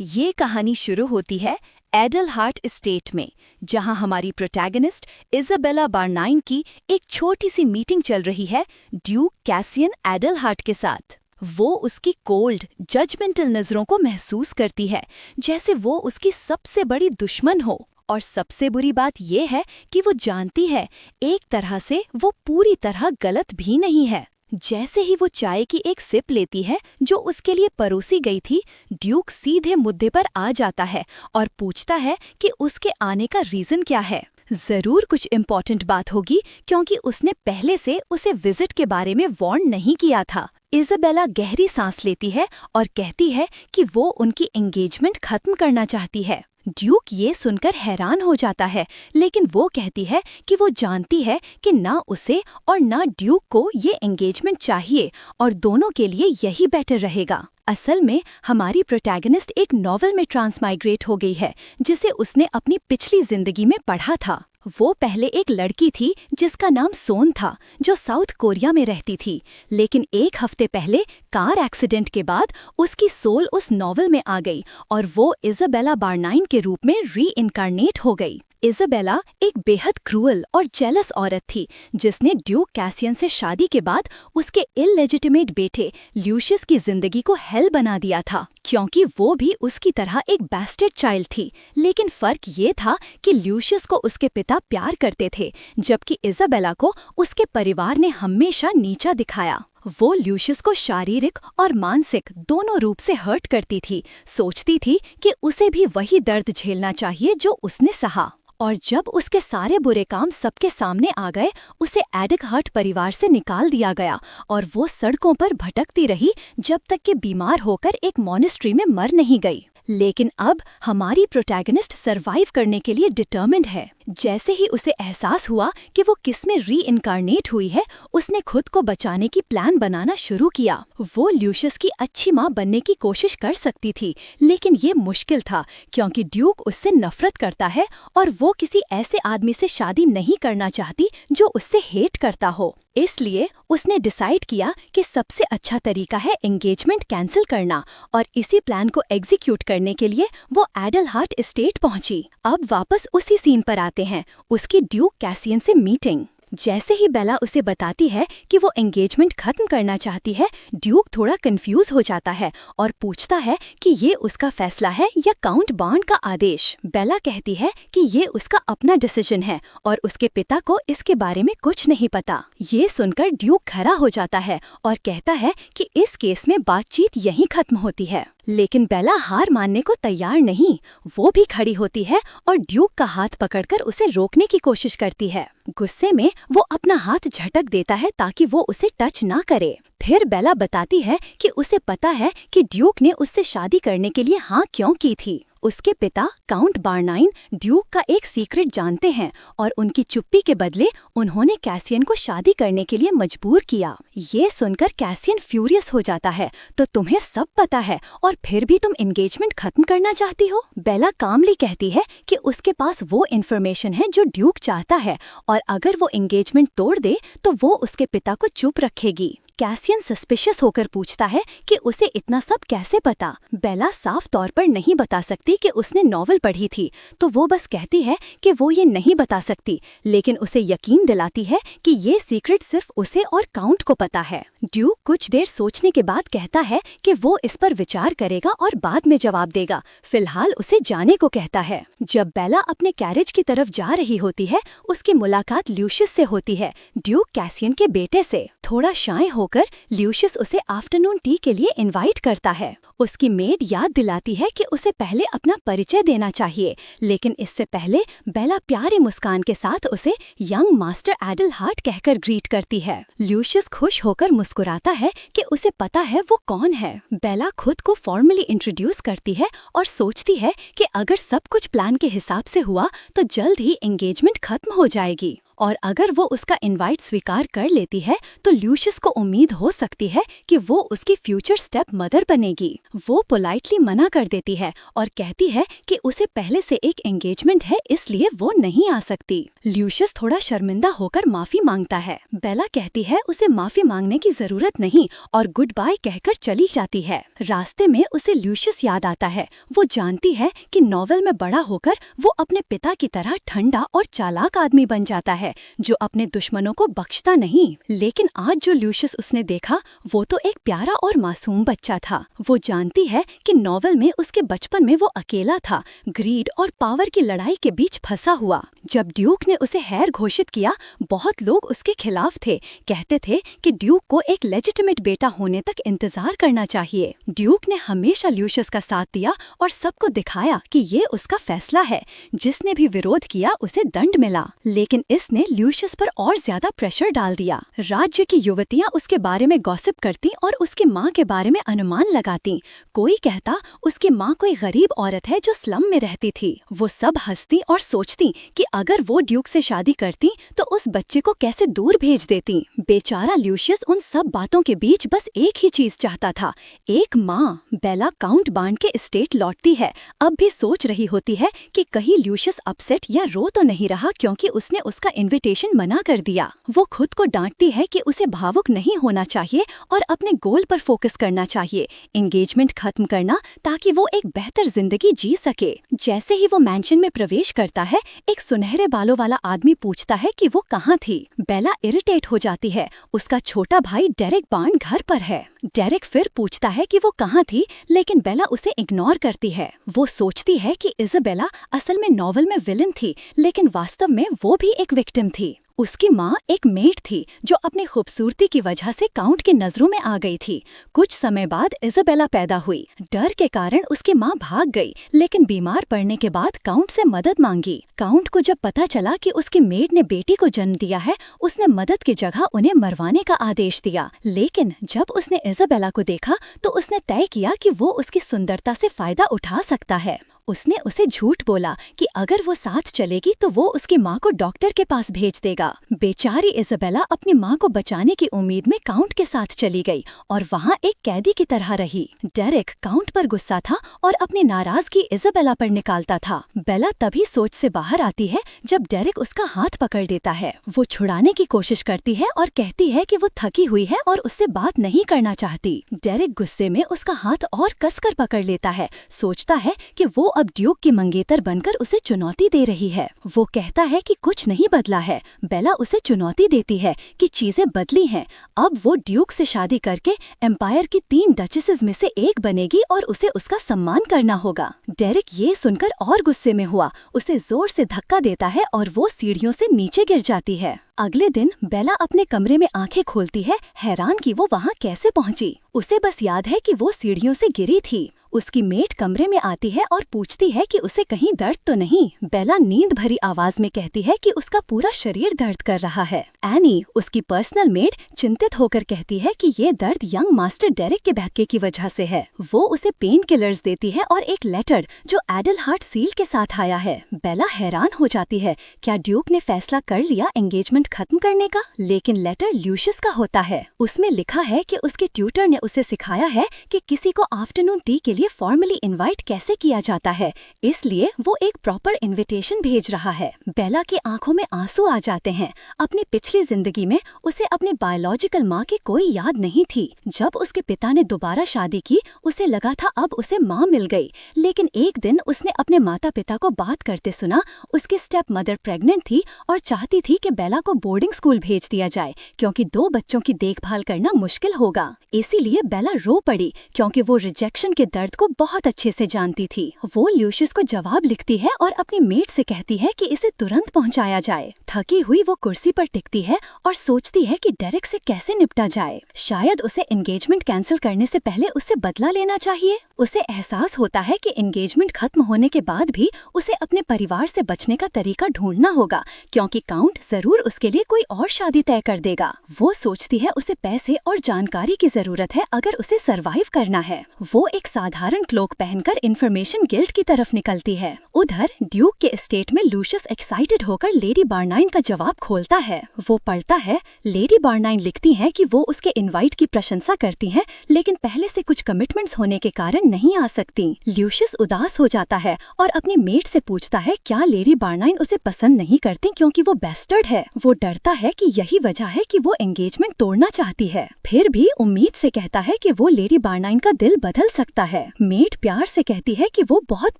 ये कहानी शुरू होती है एडलहार्ट एस्टेट में, जहां हमारी प्रोटैगनिस्ट इज़ाबेला बारनाइन की एक छोटी सी मीटिंग चल रही है ड्यूक कैसियन एडलहार्ट के साथ। वो उसकी कोल्ड, जजमेंटल नज़रों को महसूस करती है, जैसे वो उसकी सबसे बड़ी दुश्मन हो। और सबसे बुरी बात यह है कि वो जानती है एक तरह से वो पूरी तरह गलत भी नहीं है। जैसे ही वो चाय की एक सिप लेती है जो उसके लिए परोसी गई थी, ड्यूक सीधे मुद्दे पर आ जाता है और पूछता है कि उसके आने का रीजन क्या है। जरूर कुछ इम्पोर्टेंट बात होगी, क्योंकि उसने पहले से उसे विजिट के बारे में वार्न नहीं किया था। इज़ाबेला गहरी सांस लेती है और कहती है कि वो उनकी एंगेजमेंट खत्म करना चाहती है। ड्यूक ये सुनकर हैरान हो जाता है, लेकिन वो कहती है कि वो जानती है कि ना उसे और ना ड्यूक को ये एंगेजमेंट चाहिए और दोनों के लिए यही बेटर रहेगा। असल में हमारी प्रोटैगनिस्ट एक नॉवेल में ट्रांसमाइग्रेट हो गई है, जिसे उसने अपनी पिछली जिंदगी में पढ़ा था। वो पहले एक लड़की थी जिसका नाम सोन था, जो साउथ कोरिया में रहती थी। लेकिन एक हफ्ते पहले कार एक्सीडेंट के बाद उसकी सोल उस नॉवेल में आ गई और वो इज़ाबेला बारनाइन के रूप में री-इनकार्नेट हो गई। इज़ाबेला एक बेहद क्रूअल और जेलस औरत थी, जिसने ड्यूक कैसियन से शादी के बाद उसके इललेजिटिमेट बेटे ल्यूशियस की जिंदगी को हेल बना दिया था, क्योंकि वो भी उसकी तरह एक बैस्टर्ड चाइल्ड थी। लेकिन फर्क ये था कि ल्यूशियस को उसके पिता प्यार करते थे, जबकि इज़ाबेला को उसके परिवार ने हमेशा नीचा दिखाया। वो ल्यूशियस को शारीरिक और मानसिक दोनों रूप से हर्ट करती थी, सोचती थी कि उसे भी वही दर्द झेलना चाहिए जो उसने सहा। और जब उसके सारे बुरे काम सबके सामने आ गए, उसे एडलहार्ट परिवार से निकाल दिया गया और वो सड़कों पर भटकती रही जब तक कि बीमार होकर एक मॉनेस्ट्री में मर नहीं गई। लेकिन अब हमारी प्रोटैगनिस्ट सरवाइव करने के लिए डिटर्मिन्ड है। जैसे ही उसे एहसास हुआ कि वो किसमें री-इनकार्नेट हुई है, उसने खुद को बचाने की प्लान बनाना शुरू किया। वो ल्यूशियस की अच्छी माँ बनने की कोशिश कर सकती थी, लेकिन ये मुश्किल था, क्योंकि ड्यूक उससे नफरत करता है और वो किसी ऐसे आदमी से शादी नहीं करना चाहती जो उससे हेट करता हो। इसलिए उसने डिसाइड किया कि सबसे अच्छा तरीका है एंगेजमेंट कैंसिल करना, और इसी प्लान को एग्जीक्यूट करने के लिए वो एडलहार्ट एस्टेट पहुंची। अब वापस उसी सीन पर आते हैं, उसकी ड्यूक कैसियन से मीटिंग। जैसे ही बेला उसे बताती है कि वो एंगेजमेंट खत्म करना चाहती है, ड्यूक थोड़ा कंफ्यूज हो जाता है और पूछता है कि ये उसका फैसला है या काउंट बॉन्ड का आदेश। बेला कहती है कि ये उसका अपना डिसीजन है और उसके पिता को इसके बारे में कुछ नहीं पता। ये सुनकर ड्यूक खड़ा हो जाता है और कहता है कि इस केस में बातचीत यहीं खत्म होती है। लेकिन बेला हार मानने को तैयार नहीं। वो भी खड़ी होती है और ड्यूक का हाथ पकड़कर उसे रोकने की कोशिश करती है। गुस्से में वो अपना हाथ झटक देता है ताकि वो उसे टच ना करे। फिर बेला बताती है कि उसे पता है कि ड्यूक ने उससे शादी करने के लिए हाँ क्यों की थी। उसके पिता काउंट बारनाइन ड्यूक का एक सीक्रेट जानते हैं और उनकी चुप्पी के बदले उन्होंने कैसियन को शादी करने के लिए मजबूर किया। ये सुनकर कैसियन फ्यूरियस हो जाता है, तो तुम्हें सब पता है और फिर भी तुम एंगेजमेंट खत्म करना चाहती हो। बेला कामली कहती है कि उसके पास वो इन्फॉर्मेशन है जो ड्यूक चाहता है, और अगर वो एंगेजमेंट तोड़ दे तो वो उसके पिता को चुप रखेगी। कैसियन सस्पिशियस होकर पूछता है कि उसे इतना सब कैसे पता। बेला साफ तौर पर नहीं बता सकती कि उसने नॉवेल पढ़ी थी, तो वो बस कहती है कि वो ये नहीं बता सकती, लेकिन उसे यकीन दिलाती है कि ये सीक्रेट सिर्फ उसे और काउंट को पता है। ड्यूक कुछ देर सोचने के बाद कहता है कि वो इस पर विचार करेगा और बाद में जवाब देगा। फिलहाल उसे जाने को कहता है। जब बेला अपने कैरेज की तरफ जा रही होती है, उसकी मुलाकात ल्यूशियस से होती है, ड्यूक कैसियन के बेटे से। थोड़ा शाय होकर ल्यूशियस उसे आफ्टरनून टी के लिए इनवाइट करता है। उसकी मेड याद दिलाती है कि उसे पहले अपना परिचय देना चाहिए, लेकिन इससे पहले बेला प्यारी मुस्कान के साथ उसे यंग मास्टर एडलहार्ट कहकर ग्रीट करती है। ल्यूशियस खुश होकर मुस्कुराता है कि उसे पता है वो कौन है। बेला खुद को फॉर्मली इंट्रोड्यूस करती है और सोचती है कि अगर सब कुछ प्लान के हिसाब से हुआ तो जल्द ही एंगेजमेंट खत्म हो जाएगी। और अगर वो उसका इनवाइट स्वीकार कर लेती है तो ल्यूशियस को उम्मीद हो सकती है कि वो उसकी फ्यूचर स्टेप मदर बनेगी। वो पोलाइटली मना कर देती है और कहती है कि उसे पहले से एक एंगेजमेंट है, इसलिए वो नहीं आ सकती। ल्यूशियस थोड़ा शर्मिंदा होकर माफी मांगता है। बेला कहती है उसे माफी मांगने की जरूरत नहीं और गुड बाय कहकर चली जाती है। रास्ते में उसे ल्यूशियस याद आता है। वो जानती है कि नॉवेल में बड़ा होकर वो अपने पिता की तरह ठंडा और चालाक आदमी बन जाता है जो अपने दुश्मनों को बख्शता नहीं। लेकिन आज जो ल्यूशियस उसने देखा वो तो एक प्यारा और मासूम बच्चा था। वो जानती है कि नॉवेल में उसके बचपन में वो अकेला था, ग्रीड और पावर की लड़ाई के बीच फंसा हुआ। जब ड्यूक ने उसे हेir घोषित किया, बहुत लोग उसके खिलाफ थे। कहते थे कि ड्यूक को एक लेजिटिमेट बेटा होने तक इंतजार करना चाहिए। ड्यूक ने हमेशा ल्यूशियस का साथ दिया और सबको दिखाया कि ये उसका फैसला है। जिसने भी विरोध किया उसे दंड मिला, लेकिन इसने ल्यूशियस पर और ज्यादा प्रेशर डाल दिया। राज्य की युवतियां उसके बारे में गॉसिप करती और उसकी माँ के बारे में अनुमान लगाती। कोई कहता उसकी माँ कोई गरीब औरत है जो स्लम में रहती थी। वो सब हंसती और सोचती कि अगर वो ड्यूक से शादी करती तो उस बच्चे को कैसे दूर भेज देती। बेचारा ल्यूशियस उन सब बातों के बीच बस एक ही चीज चाहता था, एक माँ। बेला काउंट बार्न के एस्टेट लौटती है। अब भी सोच रही होती है कि कहीं ल्यूशियस अपसेट या रो तो नहीं रहा क्योंकि उसने उसका इनविटेशन मना कर दिया। वो खुद को डांटती है कि उसे भावुक नहीं होना चाहिए और अपने गोल पर फोकस करना चाहिए, एंगेजमेंट खत्म करना, ताकि वो एक बेहतर जिंदगी जी सके। जैसे ही वो मैंशन में प्रवेश करता है, एक सुनहरे बालों वाला आदमी पूछता है कि वो कहाँ थी। बेला इरिटेट हो जाती है। उसका छोटा भाई डेरेक बार्न घर पर है। डेरेक फिर पूछता है कि वो कहाँ थी, लेकिन बेला उसे इग्नोर करती है। वो सोचती है कि इज़ाबेला असल में नॉवेल में विलन थी, लेकिन वास्तव में वो भी एक विक्टिम थी। उसकी माँ एक मेड थी जो अपनी खूबसूरती की वजह से काउंट की नजरों में आ गई थी। कुछ समय बाद इज़ाबेला पैदा हुई। डर के कारण उसकी माँ भाग गई, लेकिन बीमार पड़ने के बाद काउंट से मदद मांगी। काउंट को जब पता चला कि उसकी मेड ने बेटी को जन्म दिया है, उसने मदद की जगह उन्हें मरवाने का आदेश दिया। लेकिन जब उसने इज़ाबेला को देखा तो उसने तय किया कि वो उसकी सुंदरता से फायदा उठा सकता है। उसने उसे झूठ बोला कि अगर वो साथ चलेगी तो वो उसकी माँ को डॉक्टर के पास भेज देगा। बेचारी इज़ाबेला अपनी माँ को बचाने की उम्मीद में काउंट के साथ चली गई और वहाँ एक कैदी की तरह रही। डेरेक काउंट पर गुस्सा था और अपनी नाराजगी इज़ाबेला पर निकालता था। बेला तभी सोच से बाहर आती है जब डेरेक उसका हाथ पकड़ लेता है। वो छुड़ाने की कोशिश करती है और कहती है कि वो थकी हुई है और उससे बात नहीं करना चाहती। डेरेक गुस्से में उसका हाथ और कसकर पकड़ लेता है। सोचता है कि वो अब ड्यूक की मंगेतर बनकर उसे चुनौती दे रही है। वो कहता है कि कुछ नहीं बदला है। बेला उसे चुनौती देती है कि चीजें बदली हैं। अब वो ड्यूक से शादी करके एम्पायर की 3 डचेसेस में से एक बनेगी और उसे उसका सम्मान करना होगा। डेरेक ये सुनकर और गुस्से में हुआ, उसे जोर से धक्का देता है और वो सीढ़ियों से नीचे गिर जाती है। अगले दिन बेला अपने कमरे में आंखें खोलती है, हैरान कि वो वहाँ कैसे पहुँची। उसे बस याद है कि वो सीढ़ियों से गिरी थी। उसकी मेट कमरे में आती है और पूछती है कि उसे कहीं दर्द तो नहीं। बेला नींद भरी आवाज में कहती है कि उसका पूरा शरीर दर्द कर रहा है। एनी, उसकी पर्सनल मेड, चिंतित होकर कहती है कि ये दर्द यंग मास्टर डेरेक के बहके की वजह से है। वो उसे पेन किलर्स देती है और एक लेटर जो एडलहार्ट सील के साथ आया है। बेला हैरान हो जाती है, क्या ड्यूक ने फैसला कर लिया एंगेजमेंट खत्म करने का? लेकिन लेटर ल्यूशियस का होता है। उसमें लिखा है कि उसके ट्यूटर ने उसे सिखाया है कि किसी को आफ्टरनून टी के लिए फॉर्मली इनवाइट कैसे किया जाता है, इसलिए वो एक प्रॉपर इनविटेशन भेज रहा है। बेला की आंखों में आंसू आ जाते हैं। अपनी पिछली जिंदगी में उसे अपनी बायोलॉजिकल माँ की कोई याद नहीं थी। जब उसके पिता ने दोबारा शादी की, उसे लगा था अब उसे माँ मिल गई। लेकिन एक दिन उसने अपने माता पिता को बात करते सुना। उसकी स्टेप मदर प्रेग्नेंट थी और चाहती थी कि बेला को बोर्डिंग स्कूल भेज दिया जाए क्योंकि 2 बच्चों की देखभाल करना मुश्किल होगा। इसीलिए बेला रो पड़ी क्योंकि वो रिजेक्शन के दर्द को बहुत अच्छे से जानती थी। वो ल्यूशियस को जवाब लिखती है और अपनी मेट से कहती है कि इसे तुरंत पहुंचाया जाए। थकी हुई वो कुर्सी पर टिकती है और सोचती है कि डेरेक से कैसे निपटा जाए। शायद उसे एंगेजमेंट कैंसिल करने से पहले उससे बदला लेना चाहिए। उसे एहसास होता है कि एंगेजमेंट खत्म होने के बाद भी उसे अपने परिवार से बचने का तरीका ढूंढना होगा क्योंकि काउंट जरूर उसके लिए कोई और शादी तय कर देगा। वो सोचती है उसे पैसे और जानकारी की जरूरत है अगर उसे सरवाइव करना है। वो एक साधारण क्लोक पहनकर इंफॉर्मेशन गिल्ड की तरफ निकलती है। उधर ड्यूक के एस्टेट में लूशियस एक्साइटेड होकर लेडी बारनाइन का जवाब खोलता है। वो पढ़ता है, लेडी बारनाइन लिखती हैं कि वो उसके इनवाइट की प्रशंसा करती हैं, लेकिन पहले से कुछ कमिटमेंट्स होने के कारण नहीं आ सकती। लूशियस उदास हो जाता है और अपनी मेट से पूछता है क्या लेडी बारनाइन उसे पसंद नहीं करती क्योंकि वो बेस्टर्ड है। वो डरता है कि यही वजह है कि वो एंगेजमेंट तोड़ना चाहती है, फिर भी उम्मीद से कहता है कि वो लेडी बारनाइन का दिल बदल सकता है। मेट प्यार से कहती है कि वो बहुत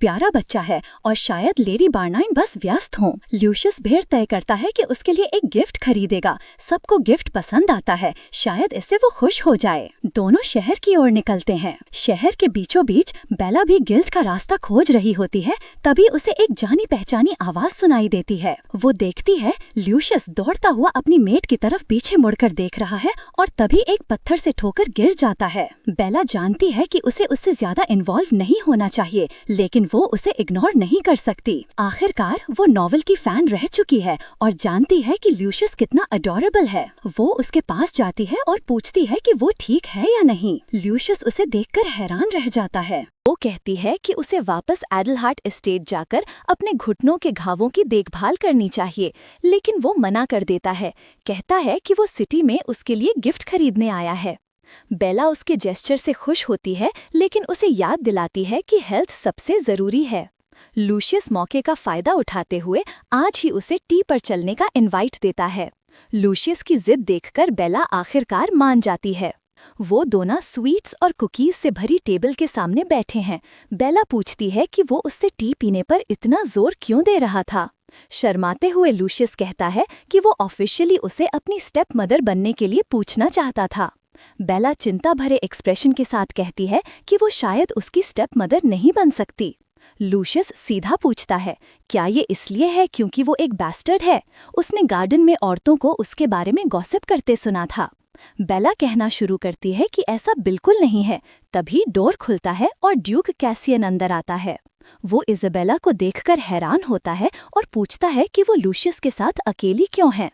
प्यारा बच्चा है और शायद लेडी बारनाइन बस व्यस्त हों। लूशियस फिर तय करता है कि उसके लिए एक गिफ्ट खरीदेगा। सबको गिफ्ट पसंद आता है, शायद इससे वो खुश हो जाए। दोनों शहर की ओर निकलते हैं। शहर के बीचों बीच बेला भी गिल्ड का रास्ता खोज रही होती है, तभी उसे एक जानी पहचानी आवाज सुनाई देती है। वो देखती है लूशियस दौड़ता हुआ अपनी मेट की तरफ पीछे मुड़कर देख रहा है और तभी एक पत्थर से ठोकर गिर जाता है। बेला जानती है कि उसे उससे ज्यादा इन्वॉल्व नहीं होना चाहिए, लेकिन वो उसे इग्नोर नहीं कर सकती। आखिरकार वो नॉवेल की फैन रह चुकी है और जानती है कि लूशियस कितना अडोरेबल है। वो उसके पास जाती है और पूछती है कि वो ठीक है या नहीं। लूशियस उसे देखकर हैरान रह जाता है। वो कहती है कि उसे वापस एडलहार्ट एस्टेट जाकर अपने घुटनों के घावों की देखभाल करनी चाहिए, लेकिन वो मना कर देता है। कहता है कि वो सिटी में उसके लिए गिफ्ट खरीदने आया है। बेला उसके जेस्चर से खुश होती है, लेकिन उसे याद दिलाती है कि हेल्थ सबसे जरूरी है। लूशियस मौके का फायदा उठाते हुए आज ही उसे टी पर चलने का इनवाइट देता है। लूशियस की जिद देखकर बेला आखिरकार मान जाती है। वो दोनों स्वीट्स और कुकीज से भरी टेबल के सामने बैठे हैं। बेला पूछती है कि वो उससे टी पीने पर इतना जोर क्यों दे रहा था। शर्माते हुए लूशियस कहता है कि वो ऑफिशियली उसे अपनी स्टेप मदर बनने के लिए पूछना चाहता था। बेला चिंता भरे एक्सप्रेशन के साथ कहती है कि वो शायद उसकी स्टेप मदर नहीं बन सकती। लूशियस सीधा पूछता है, क्या ये इसलिए है क्योंकि वो एक बैस्टर्ड है? उसने गार्डन में औरतों को उसके बारे में गॉसिप करते सुना था। बेला कहना शुरू करती है कि ऐसा बिल्कुल नहीं है। तभी डोर खुलता है और ड्यूक कैसियन अंदर आता है। वो इज़ाबेला को देखकर हैरान होता है और पूछता है कि वो लूशियस के साथ अकेली क्यों है।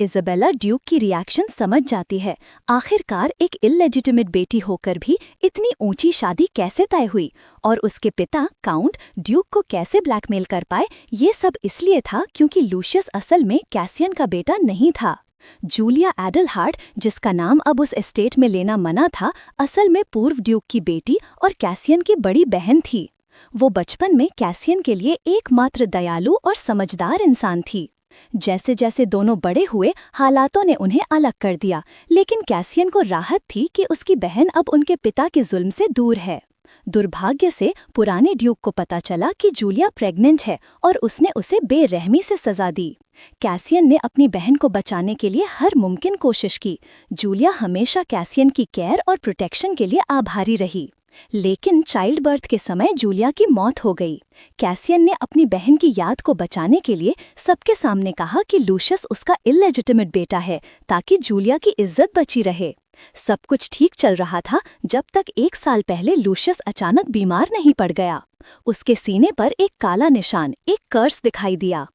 इज़ाबेला ड्यूक की रिएक्शन समझ जाती है। आखिरकार एक इललेजिटिमेट बेटी होकर भी इतनी ऊंची शादी कैसे तय हुई और उसके पिता काउंट ड्यूक को कैसे ब्लैकमेल कर पाए, ये सब इसलिए था क्योंकि लूशियस असल में कैसियन का बेटा नहीं था। जूलिया एडलहार्ट, जिसका नाम अब उस एस्टेट में लेना मना था, असल में पूर्व ड्यूक की बेटी और कैसियन की बड़ी बहन थी। वो बचपन में कैसियन के लिए एकमात्र दयालु और समझदार इंसान थी। जैसे जैसे दोनों बड़े हुए, हालातों ने उन्हें अलग कर दिया, लेकिन कैसियन को राहत थी कि उसकी बहन अब उनके पिता के जुल्म से दूर है। दुर्भाग्य से पुराने ड्यूक को पता चला कि जूलिया प्रेग्नेंट है और उसने उसे बेरहमी से सजा दी। कैसियन ने अपनी बहन को बचाने के लिए हर मुमकिन कोशिश की। जूलिया हमेशा कैसियन की केयर और प्रोटेक्शन के लिए आभारी रही, लेकिन चाइल्ड बर्थ के समय जूलिया की मौत हो गई। कैसियन ने अपनी बहन की याद को बचाने के लिए सबके सामने कहा कि लूशियस उसका इललेजिटिमेट बेटा है, ताकि जूलिया की इज्जत बची रहे। सब कुछ ठीक चल रहा था जब तक 1 साल पहले लूशियस अचानक बीमार नहीं पड़ गया। उसके सीने पर एक काला निशान, एक कर्स दिखाई दिया।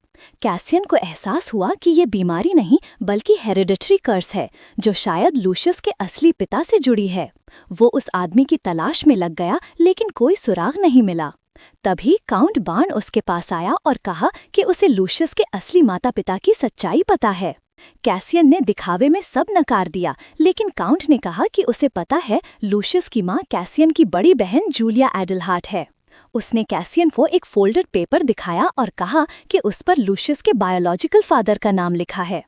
कैसियन को एहसास हुआ कि ये बीमारी नहीं बल्कि हेरिडिटरी कर्स है, जो शायद लूशियस के असली पिता से जुड़ी है। वो उस आदमी की तलाश में लग गया, लेकिन कोई सुराग नहीं मिला। तभी काउंट बार्न उसके पास आया और कहा कि उसे लूशियस के असली माता पिता की सच्चाई पता है। कैसियन ने दिखावे में सब नकार दिया, लेकिन काउंट ने कहा कि उसे पता है लूशियस की मां कैसियन की बड़ी बहन जूलिया एडलहार्ट है। उसने कैसियन को एक फोल्डेड पेपर दिखाया और कहा कि उस पर लूशियस के बायोलॉजिकल फादर का नाम लिखा है।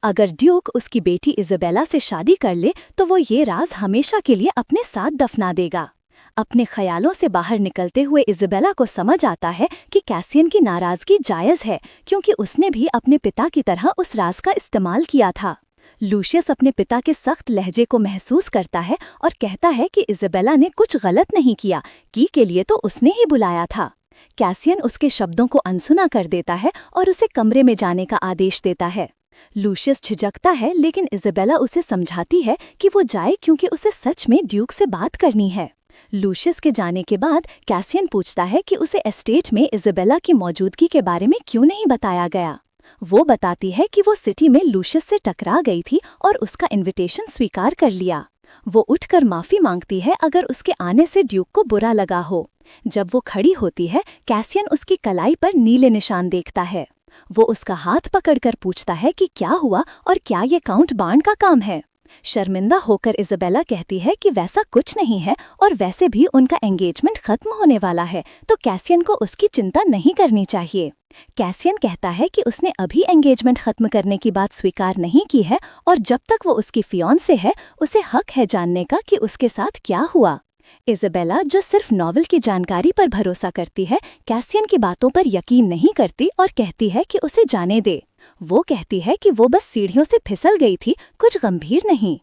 अगर ड्यूक उसकी बेटी इज़ाबेला से शादी कर ले तो वो ये राज हमेशा के लिए अपने साथ दफना देगा। अपने ख्यालों से बाहर निकलते हुए इज़ाबेला को समझ आता है कि कैसियन की नाराजगी जायज़ है, क्योंकि उसने भी अपने पिता की तरह उस राज का इस्तेमाल किया था। लूशियस अपने पिता के सख्त लहजे को महसूस करता है और कहता है कि इज़ाबेला ने कुछ गलत नहीं किया, के लिए तो उसने ही बुलाया था। कैसियन उसके शब्दों को अनसुना कर देता है और उसे कमरे में जाने का आदेश देता है। लूशियस झिझकता है, लेकिन इज़ाबेला उसे समझाती है कि वो जाए क्योंकि उसे सच में ड्यूक से बात करनी है। लूशियस के जाने के बाद कैसियन पूछता है कि उसे एस्टेट में इज़ाबेला की मौजूदगी के बारे में क्यों नहीं बताया गया। वो बताती है कि वो सिटी में लूशियस से टकरा गई थी और उसका इनविटेशन स्वीकार कर लिया। वो उठकर माफी मांगती है अगर उसके आने से ड्यूक को बुरा लगा हो। जब वो खड़ी होती है, कैसियन उसकी कलाई पर नीले निशान देखता है। वो उसका हाथ पकड़कर पूछता है कि क्या हुआ और क्या ये काउंट बार्न का काम है। शर्मिंदा होकर इज़ाबेला कहती है कि वैसा कुछ नहीं है और वैसे भी उनका एंगेजमेंट खत्म होने वाला है, तो कैसियन को उसकी चिंता नहीं करनी चाहिए। कैसियन कहता है कि उसने अभी एंगेजमेंट खत्म करने की बात स्वीकार नहीं की है और जब तक वो उसकी फियांसे है, उसे हक है जानने का कि उसके साथ क्या हुआ। इज़ाबेला, जो सिर्फ नॉवेल की जानकारी पर भरोसा करती है, कैसियन की बातों पर यकीन नहीं करती और कहती है कि उसे जाने दे। वो कहती है कि वो बस सीढ़ियों से फिसल गई थी, कुछ गंभीर नहीं।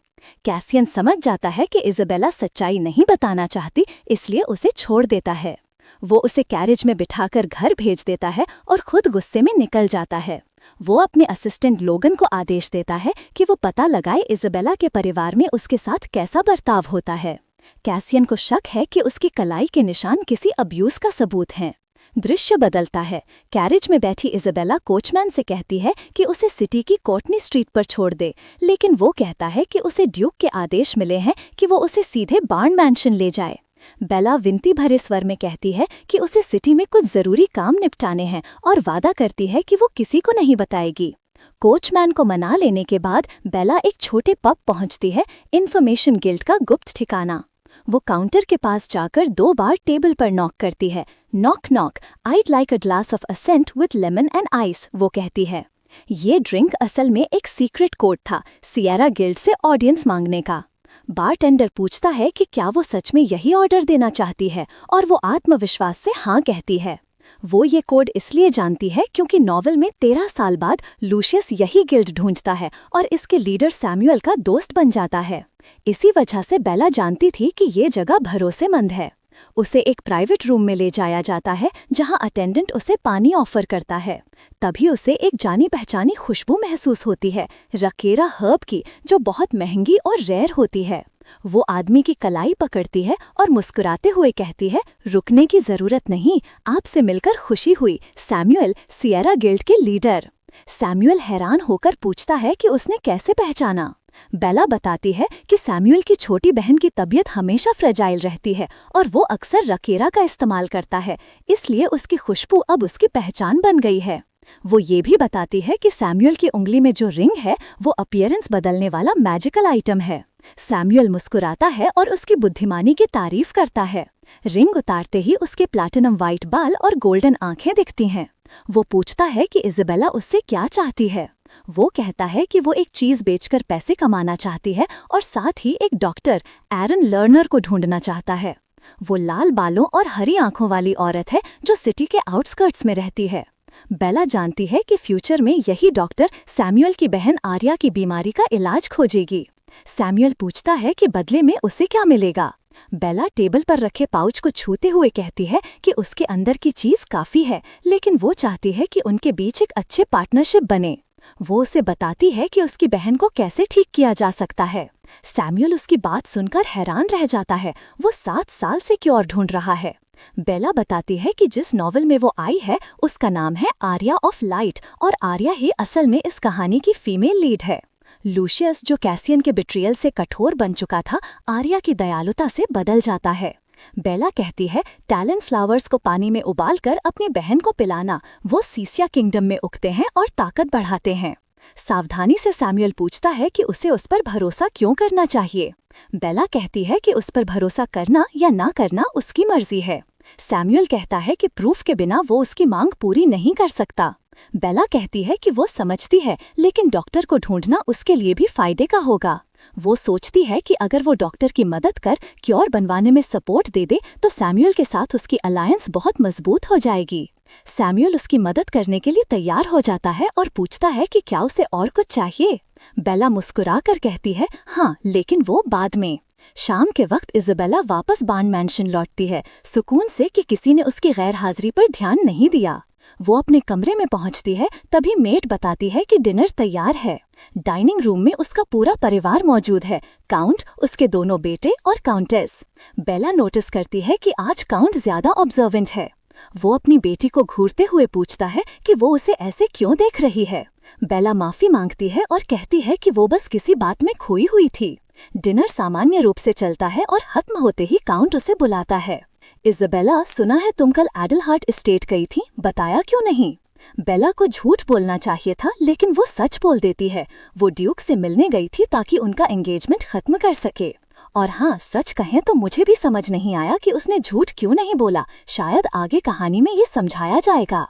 कैसियन समझ जाता है कि इज़ाबेला सच्चाई नहीं बताना चाहती, इसलिए उसे छोड़ देता है। वो उसे कैरेज में बिठाकर घर भेज देता है और खुद गुस्से में निकल जाता है। वो अपने असिस्टेंट लोगन को आदेश देता है कि वो पता लगाए इज़ाबेला के परिवार में उसके साथ कैसा बर्ताव होता है। कैसियन को शक है कि उसकी कलाई के निशान किसी अब्यूज का सबूत हैं। दृश्य बदलता है। कैरेज में बैठी इज़ाबेला कोचमैन से कहती है कि उसे सिटी की कोर्टनी स्ट्रीट पर छोड़ दे, लेकिन वो कहता है कि उसे ड्यूक के आदेश मिले हैं कि वो उसे सीधे बार्न मैंशन ले जाए। बेला विनती भरे स्वर में कहती है कि उसे सिटी में कुछ जरूरी काम निपटाने हैं और वादा करती है कि वो किसी को नहीं बताएगी। कोचमैन को मना लेने के बाद बेला एक छोटे पब पहुंचती है, इन्फॉर्मेशन गिल्ड का गुप्त ठिकाना। वो काउंटर के पास जाकर 2 बार टेबल पर नॉक करती है। Knock knock, I'd like a glass of ascent with lemon and ice, वो कहती है। ये ड्रिंक असल में एक सीक्रेट कोड था सियरा गिल्ड से ऑडियंस मांगने का। बारटेंडर पूछता है कि क्या वो सच में यही ऑर्डर देना चाहती है और वो आत्मविश्वास से हाँ कहती है। वो ये कोड इसलिए जानती है क्योंकि नॉवेल में 13 साल बाद लूशियस यही गिल्ड ढूंढता है और इसके लीडर सैमुअल का दोस्त बन जाता है। इसी वजह से बेला जानती थी कि ये जगह भरोसेमंद है। उसे एक प्राइवेट रूम में ले जाया जाता है जहां अटेंडेंट उसे पानी ऑफर करता है। तभी उसे एक जानी पहचानी खुशबू महसूस होती है, रकेरा हर्ब की, जो बहुत महंगी और रेयर होती है। वो आदमी की कलाई पकड़ती है और मुस्कुराते हुए कहती है, रुकने की जरूरत नहीं, आपसे मिलकर खुशी हुई, सैमुअल, सियरा गिल्ड के लीडर। सैमुअल हैरान होकर पूछता है कि उसने कैसे पहचाना। बेला बताती है कि सैमुअल की छोटी बहन की तबीयत हमेशा फ्रेजाइल रहती है और वो अक्सर रकेरा का इस्तेमाल करता है, इसलिए उसकी खुशबू अब उसकी पहचान बन गई है। वो ये भी बताती है कि सैमुअल की उंगली में जो रिंग है वो अपीयरेंस बदलने वाला मैजिकल आइटम है। सैमुअल मुस्कुराता है और उसकी बुद्धिमानी की तारीफ करता है। रिंग उतारते ही उसके प्लैटिनम वाइट बाल और गोल्डन आंखें दिखती हैं। वो पूछता है कि इज़ाबेला उससे क्या चाहती है। वो कहता है कि वो एक चीज बेचकर पैसे कमाना चाहती है और साथ ही एक डॉक्टर एरन लर्नर को ढूंढना चाहता है। वो लाल बालों और हरी आंखों वाली औरत है जो सिटी के आउटस्कर्ट्स में रहती है। बेला जानती है कि फ्यूचर में यही डॉक्टर सैमुअल की बहन आर्या की बीमारी का इलाज खोजेगी। सैमुअल पूछता है कि बदले में उसे क्या मिलेगा। बेला टेबल पर रखे पाउच को छूते हुए कहती है कि उसके अंदर की चीज काफी है, लेकिन वो चाहती है कि उनके बीच एक अच्छे पार्टनरशिप बने। वो उसे बताती है कि उसकी बहन को कैसे ठीक किया जा सकता है। सैमुअल उसकी बात सुनकर हैरान रह जाता है। वो 7 साल से क्योर ढूंढ रहा है। बेला बताती है कि जिस नॉवेल में वो आई है उसका नाम है आर्या ऑफ लाइट और आर्या ही असल में इस कहानी की फीमेल लीड है। लूशियस, जो कैसियन के बिट्रियल से कठोर बन चुका था, आर्या की दयालुता से बदल जाता है। बेला कहती है टैलेंट फ्लावर्स को पानी में उबालकर अपनी बहन को पिलाना, वो सीसिया किंगडम में उगते हैं और ताकत बढ़ाते हैं। सावधानी से सैमुअल पूछता है कि उसे उस पर भरोसा क्यों करना चाहिए। बेला कहती है कि उस पर भरोसा करना या ना करना उसकी मर्जी है। सैमुअल कहता है कि प्रूफ के बिना वो उसकी मांग पूरी नहीं कर सकता। बेला कहती है कि वो समझती है, लेकिन डॉक्टर को ढूंढना उसके लिए भी फायदे का होगा। वो सोचती है कि अगर वो डॉक्टर की मदद कर क्योर बनवाने में सपोर्ट दे दे तो सैमुअल के साथ उसकी अलायंस बहुत मजबूत हो जाएगी। सैमुअल उसकी मदद करने के लिए तैयार हो जाता है और पूछता है कि क्या उसे और कुछ चाहिए। बेला मुस्कुराकर कहती है हाँ, लेकिन वो बाद में। शाम के वक्त इज़ाबेला वापस बार्न मैंशन लौटती है, सुकून से कि किसी ने उसकी गैर हाजिरी पर ध्यान नहीं दिया। वो अपने कमरे में पहुंचती है, तभी मेड बताती है कि डिनर तैयार है। डाइनिंग रूम में उसका पूरा परिवार मौजूद है, काउंट, उसके दोनों बेटे और काउंटेस। बेला नोटिस करती है कि आज काउंट ज्यादा ऑब्जर्वेंट है। वो अपनी बेटी को घूरते हुए पूछता है कि वो उसे ऐसे क्यों देख रही है। बेला माफी मांगती है और कहती है कि वो बस किसी बात में खोई हुई थी। डिनर सामान्य रूप से चलता है और खत्म होते ही काउंट उसे बुलाता है। इज़ाबेला, सुना है तुम कल एडलहार्ट एस्टेट गई थी, बताया क्यों नहीं? बेला को झूठ बोलना चाहिए था, लेकिन वो सच बोल देती है। वो ड्यूक से मिलने गई थी ताकि उनका एंगेजमेंट खत्म कर सके। और हाँ, सच कहें तो मुझे भी समझ नहीं आया कि उसने झूठ क्यों नहीं बोला। शायद आगे कहानी में ये समझाया जाएगा।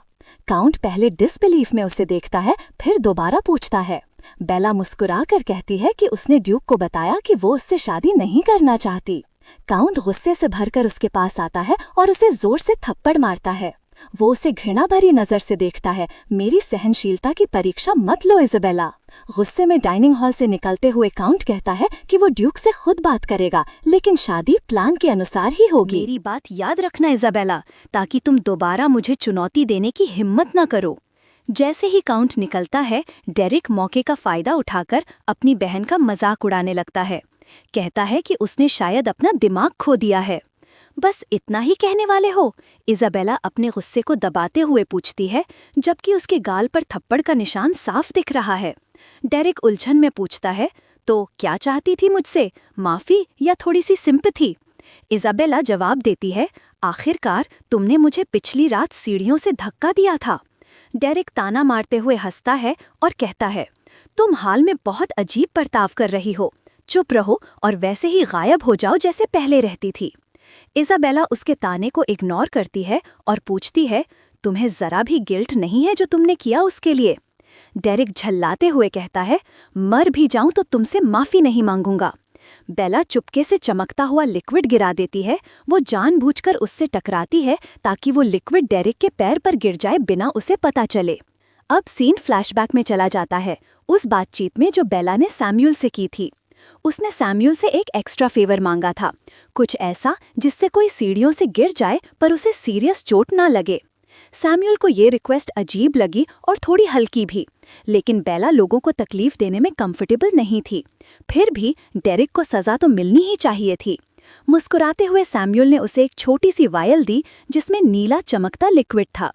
काउंट पहले डिसबिलीफ में उसे देखता है, फिर दोबारा पूछता है। बेला मुस्कुरा कर कहती है कि उसने ड्यूक को बताया कि वो उससे शादी नहीं करना चाहती। काउंट गुस्से से भरकर उसके पास आता है और उसे जोर से थप्पड़ मारता है। वो उसे घृणा भरी नजर से देखता है। मेरी सहनशीलता की परीक्षा मत लो इज़ाबेला। गुस्से में डाइनिंग हॉल से निकलते हुए काउंट कहता है कि वो ड्यूक से खुद बात करेगा, लेकिन शादी प्लान के अनुसार ही होगी। मेरी बात याद रखना इज़ाबेला, ताकि तुम दोबारा मुझे चुनौती देने की हिम्मत न करो। जैसे ही काउंट निकलता है, डेरिक मौके का फायदा उठाकर अपनी बहन का मजाक उड़ाने लगता है। कहता है कि उसने शायद अपना दिमाग खो दिया है। बस इतना ही कहने वाले हो? इज़ाबेला अपने गुस्से को दबाते हुए पूछती है, जबकि उसके गाल पर थप्पड़ का निशान साफ दिख रहा है। डेरिक उलझन में पूछता है, तो क्या चाहती थी मुझसे, माफी या थोड़ी सी सिंपैथी? इज़ाबेला जवाब देती है, आखिरकार तुमने मुझे पिछली रात सीढ़ियों से धक्का दिया था। डेरिक ताना मारते हुए हंसता है और कहता है, तुम हाल में बहुत अजीब बर्ताव कर रही हो। चुप रहो और वैसे ही गायब हो जाओ जैसे पहले रहती थी। इज़ाबेला उसके ताने को इग्नोर करती है और पूछती है, तुम्हें जरा भी गिल्ट नहीं है जो तुमने किया उसके लिए? डेरिक झल्लाते हुए कहता है, मर भी जाऊं तो तुमसे माफी नहीं मांगूंगा। बेला चुपके से चमकता हुआ लिक्विड गिरा देती है। वो जानबूझकर उससे टकराती है ताकि वो लिक्विड डेरिक के पैर पर गिर जाए बिना उसे पता चले। अब सीन फ्लैशबैक में चला जाता है, उस बातचीत में जो बेला ने सैम्यूल से की थी। उसने सैम्यूल से एक एक्स्ट्रा फेवर मांगा था, कुछ ऐसा जिससे कोई सीढ़ियों से गिर जाए पर उसे सीरियस चोट ना लगे। सैम्यूल को ये रिक्वेस्ट अजीब लगी और थोड़ी हल्की भी, लेकिन बेला लोगों को तकलीफ देने में कंफर्टेबल नहीं थी। फिर भी डेरिक को सजा तो मिलनी ही चाहिए थी। मुस्कुराते हुए सैम्यूल ने उसे एक छोटी सी वायल दी जिसमें नीला चमकता लिक्विड था।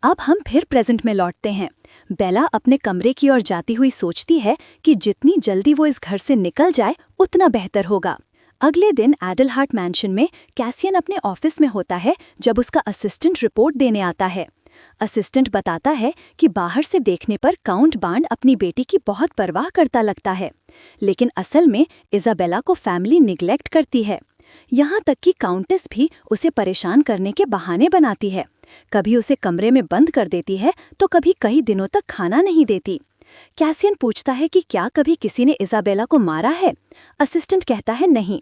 अब हम फिर प्रेजेंट में लौटते हैं। बेला अपने कमरे की ओर जाती हुई सोचती है कि जितनी जल्दी वो इस घर से निकल जाए उतना बेहतर होगा। अगले दिन एडलहार्ट मैंशन में कैसियन अपने ऑफिस में होता है जब उसका असिस्टेंट रिपोर्ट देने आता है। असिस्टेंट बताता है कि बाहर से देखने पर काउंट बार्न अपनी बेटी की बहुत परवाह करता लगता है, लेकिन असल में इज़ाबेला को फैमिली निग्लेक्ट करती है। यहाँ तक कि काउंटेस भी उसे परेशान करने के बहाने बनाती है। कभी उसे कमरे में बंद कर देती है तो कभी कई दिनों तक खाना नहीं देती। कैसियन पूछता है कि क्या कभी किसी ने इज़ाबेला को मारा है? असिस्टेंट कहता है नहीं।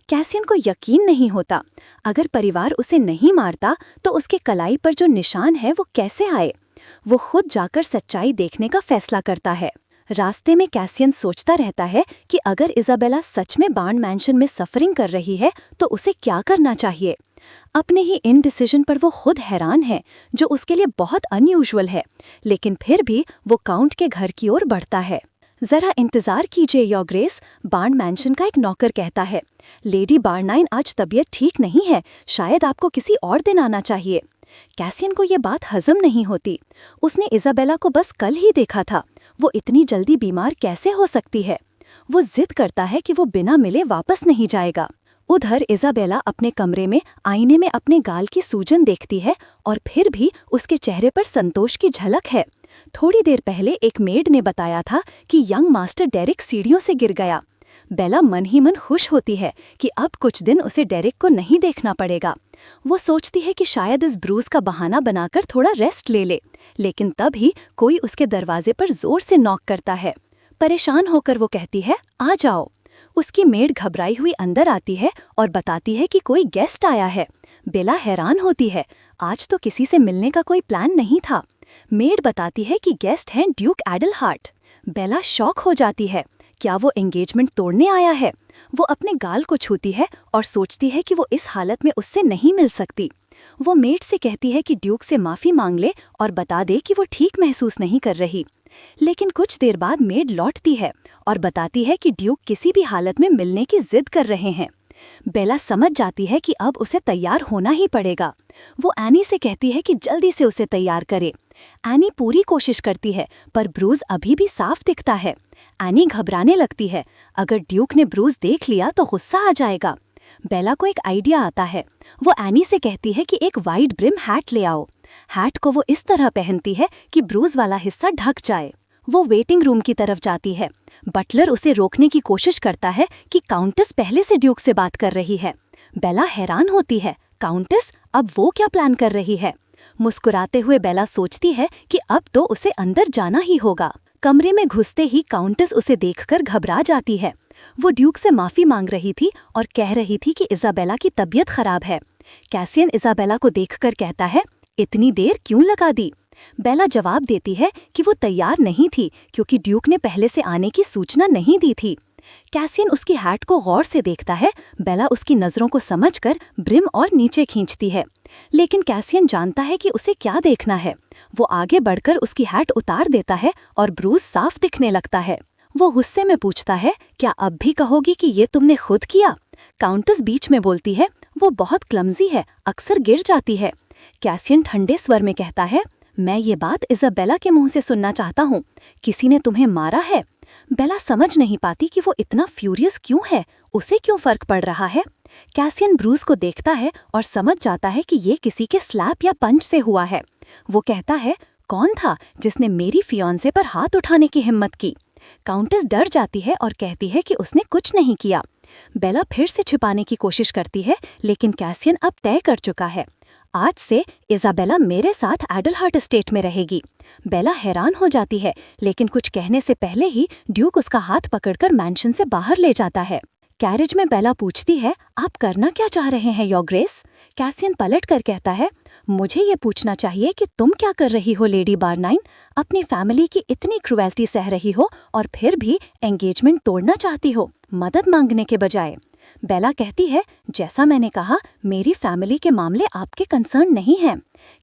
कैसियन को यकीन नहीं होता। अगर परिवार उसे नहीं मारता तो उसके कलाई पर जो निशान है वो कैसे आए? वो खुद जाकर सच्चाई देखने का फैसला करता है। रास्ते में कैसियन सोचता रहता है कि अगर इज़ाबेला सच में बार्न मैंशन में सफरिंग कर रही है तो उसे क्या करना चाहिए। अपने ही इन डिसीजन पर वो खुद हैरान है, जो उसके लिए बहुत अनयूजुअल है, लेकिन फिर भी वो काउंट के घर की ओर बढ़ता है। जरा इंतजार कीजिए योर ग्रेस, बार्न मैंशन का एक नौकर कहता है। लेडी बार्नाइन आज तबीयत ठीक नहीं है, शायद आपको किसी और दिन आना चाहिए। कैसियन को ये बात हजम नहीं होती। उसने इज़ाबेला को बस कल ही देखा था, वो इतनी जल्दी बीमार कैसे हो सकती है? वो जिद करता है कि वो बिना मिले वापस नहीं जाएगा। उधर इज़ाबेला अपने कमरे में आईने में अपने गाल की सूजन देखती है और फिर भी उसके चेहरे पर संतोष की झलक है। थोड़ी देर पहले एक मेड ने बताया था कि यंग मास्टर डेरिक सीढ़ियों से गिर गया। बेला मन ही मन खुश होती है कि अब कुछ दिन उसे डेरिक को नहीं देखना पड़ेगा। वो सोचती है कि शायद इस ब्रूज का बहाना बनाकर थोड़ा रेस्ट ले ले, लेकिन तभी कोई उसके दरवाजे पर जोर से नॉक करता है। परेशान होकर वो कहती है, आ जाओ। उसकी मेड घबराई हुई अंदर आती है और बताती है कि कोई गेस्ट आया है। बेला हैरान होती है, आज तो किसी से मिलने का कोई प्लान नहीं था। मेड बताती है कि गेस्ट हैं ड्यूक एडलहार्ट। बेला शॉक हो जाती है, क्या वो एंगेजमेंट तोड़ने आया है? वो अपने गाल को छूती है और सोचती है कि वो इस हालत में उससे नहीं मिल सकती। वो मेड से कहती है कि ड्यूक से माफ़ी मांग ले और बता दे कि वो ठीक महसूस नहीं कर रही। लेकिन कुछ देर बाद मेड लौटती है और बताती है कि ड्यूक किसी भी हालत में मिलने की जिद कर रहे हैं। बेला समझ जाती है कि अब उसे तैयार होना ही पड़ेगा। वो एनी से कहती है कि जल्दी से उसे तैयार करे। एनी पूरी कोशिश करती है पर ब्रूज अभी भी साफ दिखता है। एनी घबराने लगती है, अगर ड्यूक ने ब्रूज देख लिया तो गुस्सा आ जाएगा। बेला को एक आइडिया आता है। वो एनी से कहती है कि एक वाइड ब्रिम हैट ले आओ। हैट को वो इस तरह पहनती है कि ब्रूज वाला हिस्सा ढक जाए। वो वेटिंग रूम की तरफ जाती है। बटलर उसे रोकने की कोशिश करता है कि काउंटेस पहले से ड्यूक से बात कर रही है। बेला हैरान होती है, काउंटेस अब वो क्या प्लान कर रही है? मुस्कुराते हुए बेला सोचती है कि अब तो उसे अंदर जाना ही होगा। कमरे में घुसते ही काउंटेस उसे देखकर घबरा जाती है। वो ड्यूक से माफी मांग रही थी और कह रही थी कि इजाबेला की तबीयत खराब है। कैसियन इजाबेला को देखकर कहता है, इतनी देर क्यों लगा दी? बेला जवाब देती है कि वो तैयार नहीं थी क्योंकि ड्यूक ने पहले से आने की सूचना नहीं दी थी। कैसियन उसकी हैट को गौर से देखता है। बेला उसकी नजरों को समझकर ब्रिम और नीचे खींचती है, लेकिन कैसियन जानता है कि उसे क्या देखना है। वो आगे बढ़कर उसकी हैट उतार देता है और ब्रूज साफ दिखने लगता है। वो गुस्से में पूछता है, क्या अब भी कहोगी कि ये तुमने खुद किया? काउंटेस बीच में बोलती है, वो बहुत क्लमजी है, अक्सर गिर जाती है। कैसियन ठंडे स्वर में कहता है, मैं ये बात इजाबेला के मुंह से सुनना चाहता हूँ। किसी ने तुम्हें मारा है? बेला समझ नहीं पाती कि वो इतना फ्यूरियस क्यों है, उसे क्यों फर्क पड़ रहा है। कैसियन ब्रूज को देखता है और समझ जाता है कि ये किसी के स्लैप या पंच से हुआ है। वो कहता है, कौन था जिसने मेरी फियांसे पर हाथ उठाने की हिम्मत की? काउंटेस डर जाती है और कहती है कि उसने कुछ नहीं किया। बेला फिर से छिपाने की कोशिश करती है, लेकिन कैसियन अब तय कर चुका है, आज से इजाबेला मेरे साथ एडलहार्ट एस्टेट में रहेगी। बेला हैरान हो जाती है, लेकिन कुछ कहने से पहले ही ड्यूक उसका हाथ पकड़कर मैंशन से बाहर ले जाता है। कैरेज में बेला पूछती है, आप करना क्या चाह रहे हैं योर ग्रेस? कैसियन पलट कर कहता है, मुझे ये पूछना चाहिए कि तुम क्या कर रही हो लेडी बारनाइन? अपनी फैमिली की इतनी क्रुएल्टी सह रही हो और फिर भी एंगेजमेंट तोड़ना चाहती हो, मदद मांगने के बजाय। बेला कहती है, जैसा मैंने कहा, मेरी फैमिली के मामले आपके कंसर्न नहीं हैं।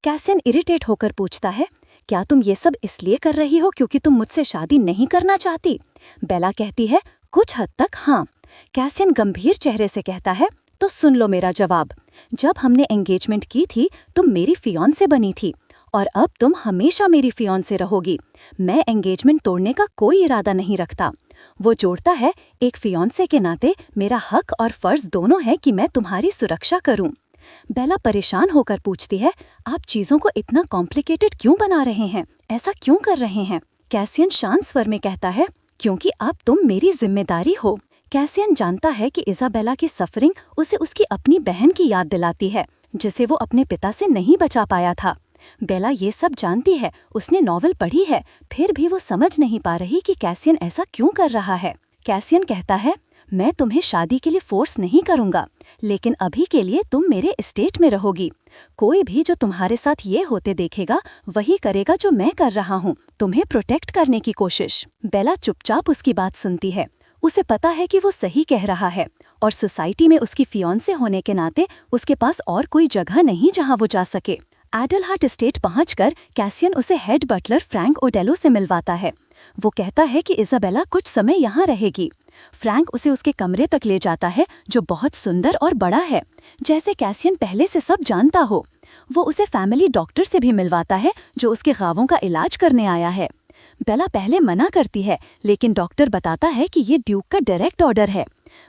कैसियन इरिटेट होकर पूछता है, क्या तुम ये सब इसलिए कर रही हो क्योंकि तुम मुझसे शादी नहीं करना चाहती? बेला कहती है, कुछ हद तक हाँ। कैसियन गंभीर चेहरे से कहता है, तो सुन लो मेरा जवाब। जब हमने एंगेजमेंट की थी तुम मेरी फियांसे बनी थी और अब तुम हमेशा मेरी फियांसे रहोगी। मैं एंगेजमेंट तोड़ने का कोई इरादा नहीं रखता। वो जोड़ता है, एक फियांसे के नाते मेरा हक और फर्ज दोनों है कि मैं तुम्हारी सुरक्षा करूं। बेला परेशान होकर पूछती है, आप चीजों को इतना कॉम्प्लिकेटेड क्यों बना रहे हैं? ऐसा क्यों कर रहे हैं? कैसियन शांत स्वर में कहता है, क्योंकि अब तुम मेरी जिम्मेदारी हो। कैसियन जानता है कि इजाबेला की सफरिंग उसे उसकी अपनी बहन की याद दिलाती है, जिसे वो अपने पिता से नहीं बचा पाया था। बेला ये सब जानती है, उसने नॉवेल पढ़ी है, फिर भी वो समझ नहीं पा रही कि कैसियन ऐसा क्यों कर रहा है। कैसियन कहता है, मैं तुम्हें शादी के लिए फोर्स नहीं करूंगा, लेकिन अभी के लिए तुम मेरे एस्टेट में रहोगी। कोई भी जो तुम्हारे साथ ये होते देखेगा वही करेगा जो मैं कर रहा हूँ, तुम्हें प्रोटेक्ट करने की कोशिश। बेला चुपचाप उसकी बात सुनती है। उसे पता है कि वो सही कह रहा है और सोसाइटी में उसकी फियांसे होने के नाते उसके पास और कोई जगह नहीं जहां वो जा सके। एडलहार्ट एस्टेट पहुंचकर कैसियन उसे हेड बटलर फ्रैंक ओडेलो से मिलवाता है। वो कहता है कि इजाबेला कुछ समय यहाँ रहेगी। फ्रैंक उसे उसके कमरे तक ले जाता है, जो बहुत सुंदर और बड़ा है, जैसे कैसियन पहले से सब जानता हो। वो उसे फैमिली डॉक्टर से भी मिलवाता है, जो उसके घावों का इलाज करने आया है। बेला पहले मना करती है, लेकिन डॉक्टर बताता है कि ये ड्यूक का डायरेक्ट ऑर्डर है।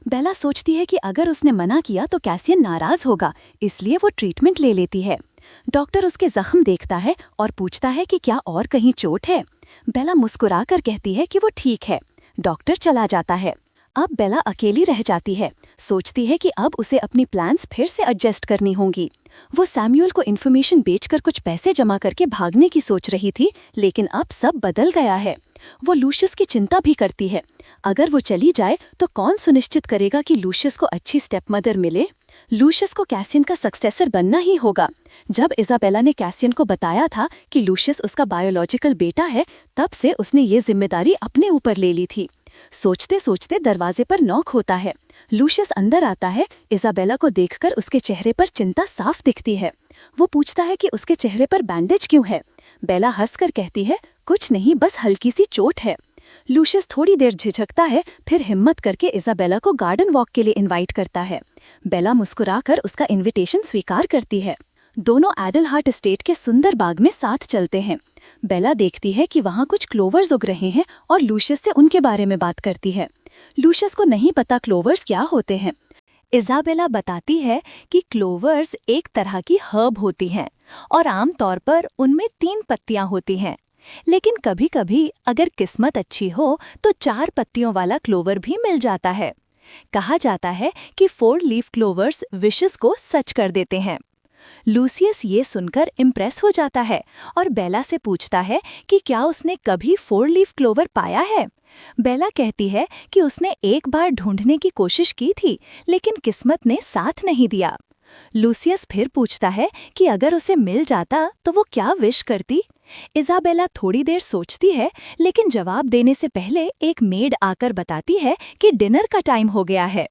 बेला सोचती है कि अगर उसने मना किया तो कैसियन नाराज होगा, इसलिए वो ट्रीटमेंट ले लेती है। डॉक्टर उसके जख्म देखता है और पूछता है कि क्या और कहीं चोट है। बेला मुस्कुराकर कहती है कि वो ठीक है। डॉक्टर चला जाता है। अब बेला अकेली रह जाती है। सोचती है कि अब उसे अपनी प्लान्स फिर से एडजस्ट करनी होंगी। वो सैमुअल को इन्फॉर्मेशन बेचकर कुछ पैसे जमा करके भागने की सोच रही थी, लेकिन अब सब बदल गया है। वो लूशियस की चिंता भी करती है। अगर वो चली जाए तो कौन सुनिश्चित करेगा कि लूशियस को अच्छी स्टेप मदर मिले? लूशियस को कैसियन का सक्सेसर बनना ही होगा। जब इजाबेला ने कैसियन को बताया था कि लूशियस उसका बायोलॉजिकल बेटा है, तब से उसने ये जिम्मेदारी अपने ऊपर ले ली थी। सोचते सोचते दरवाजे पर नॉक होता है। लूशियस अंदर आता है। इजाबेला को देखकर उसके चेहरे पर चिंता साफ दिखती है। वो पूछता है कि उसके चेहरे पर बैंडेज क्यों है। बेला हंसकर कहती है, कुछ नहीं, बस हल्की सी चोट है। लूशियस थोड़ी देर झिझकता है, फिर हिम्मत करके इजाबेला को गार्डन वॉक के लिए इनवाइट करता है। बेला मुस्कुराकर उसका इनविटेशन स्वीकार करती है। दोनों एडलहार्ट एस्टेट के सुंदर बाग में साथ चलते हैं। बेला देखती है कि वहाँ कुछ क्लोवर्स उग रहे हैं और लूशियस से उनके बारे में बात करती है। लूशियस को नहीं पता क्लोवर्स क्या होते हैं। इजाबेला बताती है कि क्लोवर्स एक तरह की हर्ब होती हैं और आमतौर पर उनमें 3 पत्तियां होती हैं, लेकिन कभी-कभी अगर किस्मत अच्छी हो तो 4 पत्तियों वाला क्लोवर भी मिल जाता है। कहा जाता है कि 4 लीफ क्लोवर्स विशेस को सच कर देते हैं। लूसियस ये सुनकर इम्प्रेस हो जाता है और बेला से पूछता है कि क्या उसने कभी 4 लीफ क्लोवर पाया है। बेला कहती है कि उसने एक बार ढूंढने की कोशिश की थी, लेकिन किस्मत ने साथ नहीं दिया। लूसियस फिर पूछता है कि अगर उसे मिल जाता तो वो क्या विश करती। इजाबेला थोड़ी देर सोचती है, लेकिन जवाब देने से पहले एक मेड आकर बताती है कि डिनर का टाइम हो गया है।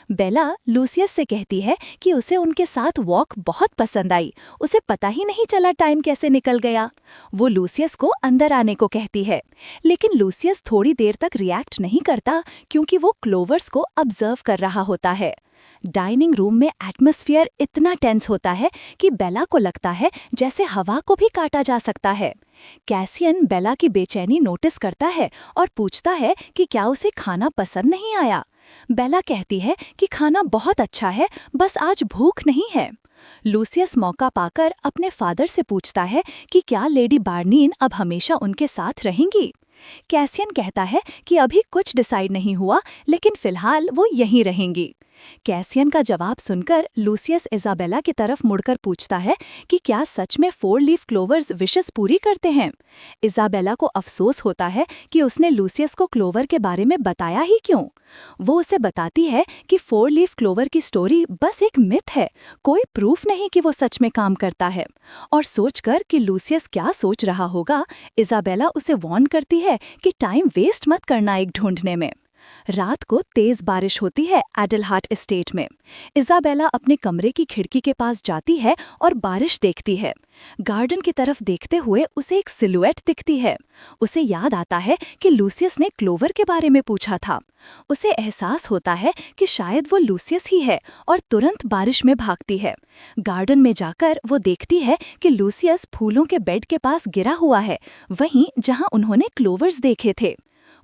बेला लूसियस से कहती है कि उसे उनके साथ वॉक बहुत पसंद आई, उसे पता ही नहीं चला टाइम कैसे निकल गया। वो लूसियस को अंदर आने को कहती है, लेकिन लूसियस थोड़ी देर तक रिएक्ट नहीं करता क्योंकि वो क्लोवर्स को ऑब्जर्व कर रहा होता है। डाइनिंग रूम में एटमॉस्फेयर इतना टेंस होता है कि बेला को लगता है जैसे हवा को भी काटा जा सकता है। कैसियन बेला की बेचैनी नोटिस करता है और पूछता है कि क्या उसे खाना पसंद नहीं आया। बेला कहती है कि खाना बहुत अच्छा है, बस आज भूख नहीं है। लूसियस मौका पाकर अपने फादर से पूछता है कि क्या लेडी बार्नीन अब हमेशा उनके साथ रहेंगी। कैसियन कहता है कि अभी कुछ डिसाइड नहीं हुआ, लेकिन फिलहाल वो यहीं रहेंगी। कैसियन का जवाब सुनकर लूसियस इजाबेला की तरफ मुड़कर पूछता है कि क्या सच में 4 लीफ क्लोवर्स विशेस पूरी करते हैं। इजाबेला को अफसोस होता है कि उसने लूसियस को क्लोवर के बारे में बताया ही क्यों। वो उसे बताती है कि 4 लीफ क्लोवर की स्टोरी बस एक मिथ है, कोई प्रूफ नहीं कि वो सच में काम करता है। और सोचकर कि लूसियस क्या सोच रहा होगा, इजाबेला उसे वार्न करती है कि टाइम वेस्ट मत करना एक ढूंढने में। रात को तेज बारिश होती है एडलहार्ट एस्टेट में। इजाबेला अपने कमरे की खिड़की के पास जाती है और बारिश देखती है। गार्डन की तरफ देखते हुए उसे एक सिलुएट दिखती है। उसे याद आता है कि लूसियस ने क्लोवर के बारे में पूछा था। उसे एहसास होता है कि शायद वो लूसियस ही है और तुरंत बारिश में भागती है। गार्डन में जाकर वो देखती है कि लूसियस फूलों के बेड के पास गिरा हुआ है, वहीं जहां उन्होंने क्लोवर्स देखे थे।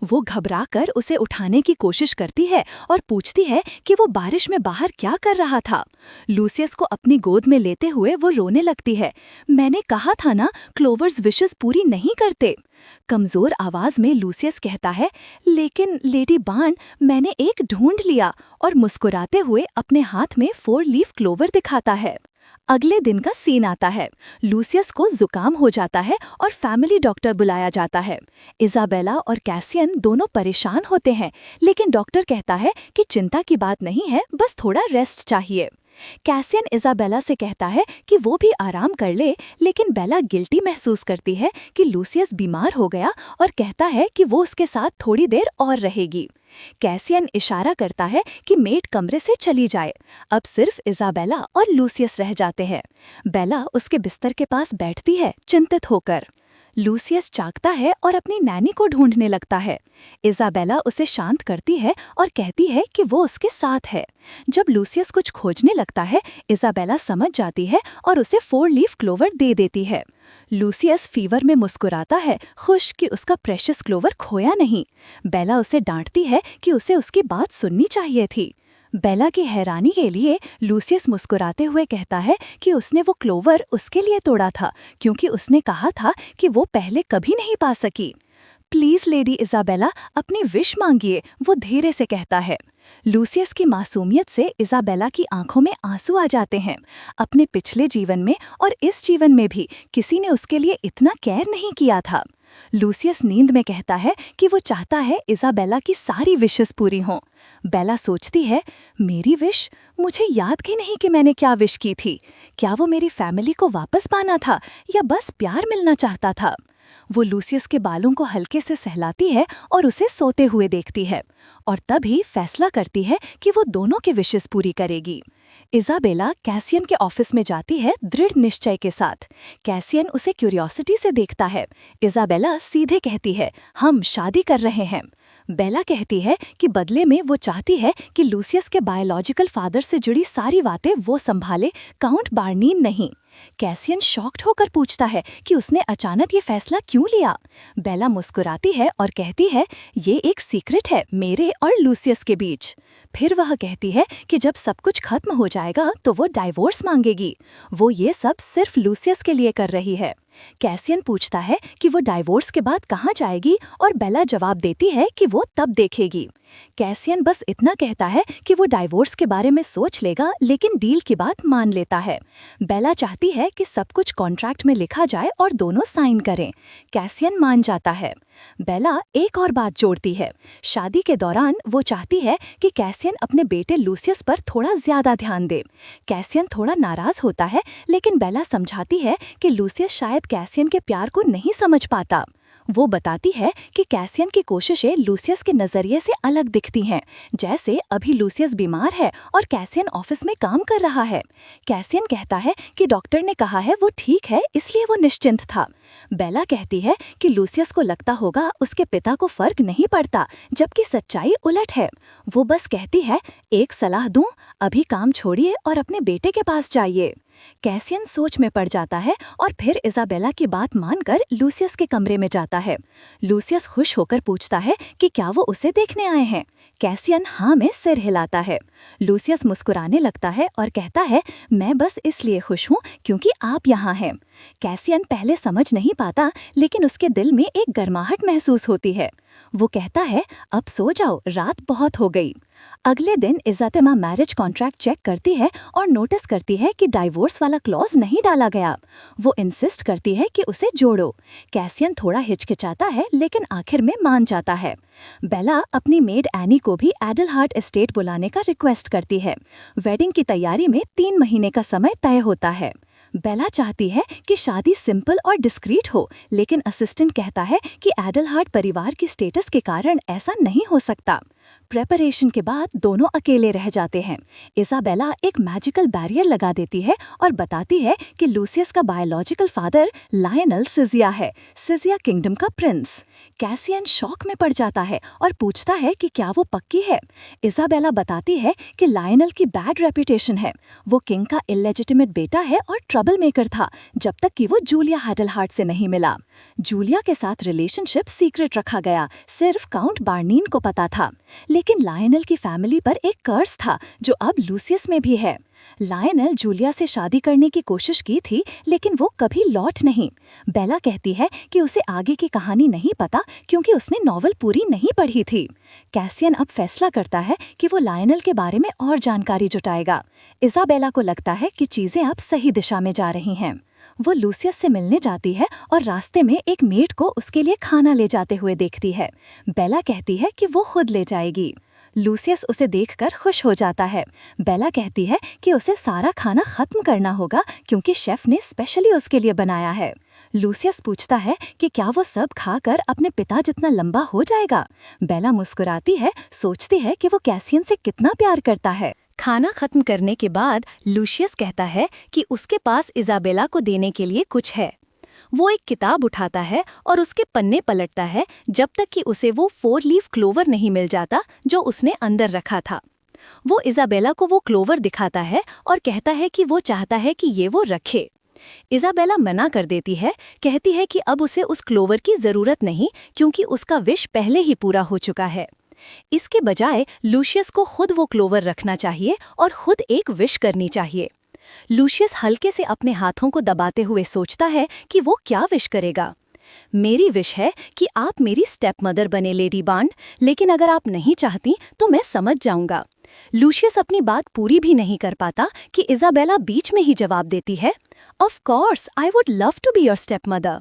वो घबराकर उसे उठाने की कोशिश करती है और पूछती है कि वो बारिश में बाहर क्या कर रहा था। लूसियस को अपनी गोद में लेते हुए वो रोने लगती है। मैंने कहा था ना, क्लोवर्स विशेस पूरी नहीं करते। कमजोर आवाज में लूसियस कहता है, लेकिन लेडी बार्न, मैंने एक ढूंढ लिया, और मुस्कुराते हुए अपने हाथ में 4 लीफ क्लोवर दिखाता है। अगले दिन का सीन आता है। लूसियस को जुकाम हो जाता है और फैमिली डॉक्टर बुलाया जाता है। इजाबेला और कैसियन दोनों परेशान होते हैं, लेकिन डॉक्टर कहता है कि चिंता की बात नहीं है, बस थोड़ा रेस्ट चाहिए। कैसियन इजाबेला से कहता है कि वो भी आराम कर ले, लेकिन बेला गिल्टी महसूस करती है कि लूसियस बीमार हो गया और कहता है कि वो उसके साथ थोड़ी देर और रहेगी। कैसियन इशारा करता है कि मेड कमरे से चली जाए। अब सिर्फ इजाबेला और लूसियस रह जाते हैं। बेला उसके बिस्तर के पास बैठती है, चिंतित होकर। लूसियस जागता है और अपनी नैनी को ढूंढने लगता है। इजाबेला उसे शांत करती है और कहती है कि वो उसके साथ है। जब लूसियस कुछ खोजने लगता है, इजाबेला समझ जाती है और उसे 4 लीफ क्लोवर दे देती है। लूसियस फीवर में मुस्कुराता है, खुश कि उसका प्रेशियस क्लोवर खोया नहीं। बेला उसे डांटती है कि उसे उसकी बात सुननी चाहिए थी। बेला की हैरानी के लिए लूसियस मुस्कुराते हुए कहता है कि उसने वो क्लोवर उसके लिए तोड़ा था, क्योंकि उसने कहा था कि वो पहले कभी नहीं पा सकी। प्लीज लेडी इजाबेला, अपनी विश मांगिए, वो धीरे से कहता है। लूसियस की मासूमियत से इजाबेला की आंखों में आंसू आ जाते हैं। अपने पिछले जीवन में और इस जीवन में भी किसी ने उसके लिए इतना केयर नहीं किया था। लूसियस नींद में कहता है कि वो चाहता है इजाबेला की सारी विशेस पूरी हों। बेला सोचती है, मेरी विश? मुझे याद ही नहीं कि मैंने क्या विश की थी। क्या वो मेरी फैमिली को वापस पाना था या बस प्यार मिलना चाहता था? वो लूसियस के बालों को हल्के से सहलाती है और उसे सोते हुए देखती है, और तभी फैसला करती है कि वो दोनों के विशेस पूरी करेगी। इजाबेला कैसियन के ऑफिस में जाती है दृढ़ निश्चय के साथ। कैसियन उसे क्यूरियोसिटी से देखता है। इजाबेला सीधे कहती है, हम शादी कर रहे हैं। बेला कहती है कि बदले में वो चाहती है कि लूसियस के बायोलॉजिकल फादर से जुड़ी सारी बातें वो संभाले, काउंट बार्नीन नहीं। कैसियन शॉक्ड होकर पूछता है कि उसने अचानक ये फैसला क्यों लिया। बेला मुस्कुराती है और कहती है, ये एक सीक्रेट है मेरे और लूसियस के बीच। फिर वह कहती है कि जब सब कुछ खत्म हो जाएगा तो वो डाइवोर्स मांगेगी। वो ये सब सिर्फ लूसियस के लिए कर रही है। कैसियन पूछता है कि वो डाइवोर्स के बाद कहाँ जाएगी और बेला जवाब देती है कि वो तब देखेगी। कैसियन बस इतना कहता है कि वो डाइवोर्स के बारे में सोच लेगा, लेकिन डील की बात मान लेता है। बेला चाहती है कि सब कुछ कॉन्ट्रैक्ट में लिखा जाए और दोनों साइन करें। कैसियन मान जाता है। बेला एक और बात जोड़ती है। शादी के दौरान वो चाहती है कि कैसियन अपने बेटे लूसियस पर थोड़ा ज्यादा ध्यान दे। कैसियन थोड़ा नाराज होता है, लेकिन बेला समझाती है कि लूसियस शायद कैसियन के प्यार को नहीं समझ पाता। वो बताती है कि कैसियन की कोशिशें लूसियस के नजरिए से अलग दिखती हैं, जैसे अभी लूसियस बीमार है और कैसियन ऑफिस में काम कर रहा है। कैसियन कहता है कि डॉक्टर ने कहा है वो ठीक है, इसलिए वो निश्चिंत था। बेला कहती है कि लूसियस को लगता होगा उसके पिता को फर्क नहीं पड़ता, जबकि सच्चाई उलट है। वो बस कहती है, एक सलाह दूं, अभी काम छोड़िए और अपने बेटे के पास जाइए। कैसियन सोच में पड़ जाता है और फिर इजाबेला की बात मानकर लूसियस के कमरे में जाता है। लूसियस खुश होकर पूछता है कि क्या वो उसे देखने आए हैं। कैसियन हाँ में सिर हिलाता है। लूसियस मुस्कुराने लगता है और कहता है, मैं बस इसलिए खुश हूँ क्योंकि आप यहाँ हैं। कैसियन पहले समझ नहीं पाता, लेकिन उसके दिल में एक गर्माहट महसूस होती है। वो कहता है, अब सो जाओ, रात बहुत हो गई। अगले दिन इज़ातिमा मैरिज कॉन्ट्रैक्ट चेक करती है और नोटिस करती है कि डाइवोर्स वाला क्लॉज नहीं डाला गया। वो इंसिस्ट करती है कि उसे जोड़ो। कैसियन थोड़ा हिचकिचाता है, लेकिन आखिर में मान जाता है। बेला अपनी मेड एनी को भी एडलहार्ट एस्टेट बुलाने का रिक्वेस्ट करती है। वेडिंग की तैयारी में 3 महीने का समय तय होता है। बेला चाहती है कि शादी सिंपल और डिस्क्रीट हो, लेकिन असिस्टेंट कहता है कि एडलहार्ट परिवार की स्टेटस के कारण ऐसा नहीं हो सकता। प्रेपरेशन के बाद दोनों अकेले रह जाते हैं। इज़ाबेला एक मैजिकल बैरियर लगा देती है और बताती है कि लूसियस का बायोलॉजिकल फादर लायनल सिजिया है, सिजिया किंगडम का प्रिंस। कैसियन शॉक में पड़ जाता है और पूछता है कि क्या वो पक्की है। इज़ाबेला बताती है कि लायनल की बैड रेपुटेशन है। वो किंग का इलेजिटिमेट बेटा है और ट्रबल मेकर था, जब तक कि वो जूलिया एडलहार्ट से नहीं मिला। जूलिया के साथ रिलेशनशिप सीक्रेट रखा गया, सिर्फ काउंट बार्नीन को पता था। लेकिन लायनल की फैमिली पर एक कर्स था जो अब लूसियस में भी है। लायनल जूलिया से शादी करने की कोशिश की थी, लेकिन वो कभी लौट नहीं। बेला कहती है कि उसे आगे की कहानी नहीं पता क्योंकि उसने नॉवल पूरी नहीं पढ़ी थी। कैसियन अब फैसला करता है कि वो लायनल के बारे में और जानकारी जुटाएगा। इज़ाबेला को लगता है कि चीजें अब सही दिशा में जा रही हैं। वो लूसियस से मिलने जाती है और रास्ते में एक मेड को उसके लिए खाना ले जाते हुए देखती है। बेला कहती है कि वो खुद ले जाएगी। लूसियस उसे देखकर खुश हो जाता है। बेला कहती है कि उसे सारा खाना खत्म करना होगा क्योंकि शेफ ने स्पेशली उसके लिए बनाया है। लूसियस पूछता है कि क्या वो सब खाकर अपने पिता जितना लंबा हो जाएगा। बेला मुस्कुराती है, सोचती है कि वो कैसियन से कितना प्यार करता है। खाना खत्म करने के बाद लूसियस कहता है कि उसके पास इज़ाबेला को देने के लिए कुछ है। वो एक किताब उठाता है और उसके पन्ने पलटता है जब तक कि उसे वो 4 लीफ क्लोवर नहीं मिल जाता जो उसने अंदर रखा था। वो इज़ाबेला को वो क्लोवर दिखाता है और कहता है कि वो चाहता है कि ये वो रखे। इज़ाबेला मना कर देती है, कहती है कि अब उसे उस क्लोवर की ज़रूरत नहीं क्योंकि उसका विश पहले ही पूरा हो चुका है। इसके बजाय लूसियस को खुद वो क्लोवर रखना चाहिए और खुद एक विश करनी चाहिए। लूसियस हल्के से अपने हाथों को दबाते हुए सोचता है कि वो क्या विश करेगा। मेरी विश है कि आप मेरी स्टेप मदर बने लेडी बार्न, लेकिन अगर आप नहीं चाहती तो मैं समझ जाऊंगा। लूसियस अपनी बात पूरी भी नहीं कर पाता कि इज़ाबेला बीच में ही जवाब देती है, of course I would love to be your step mother.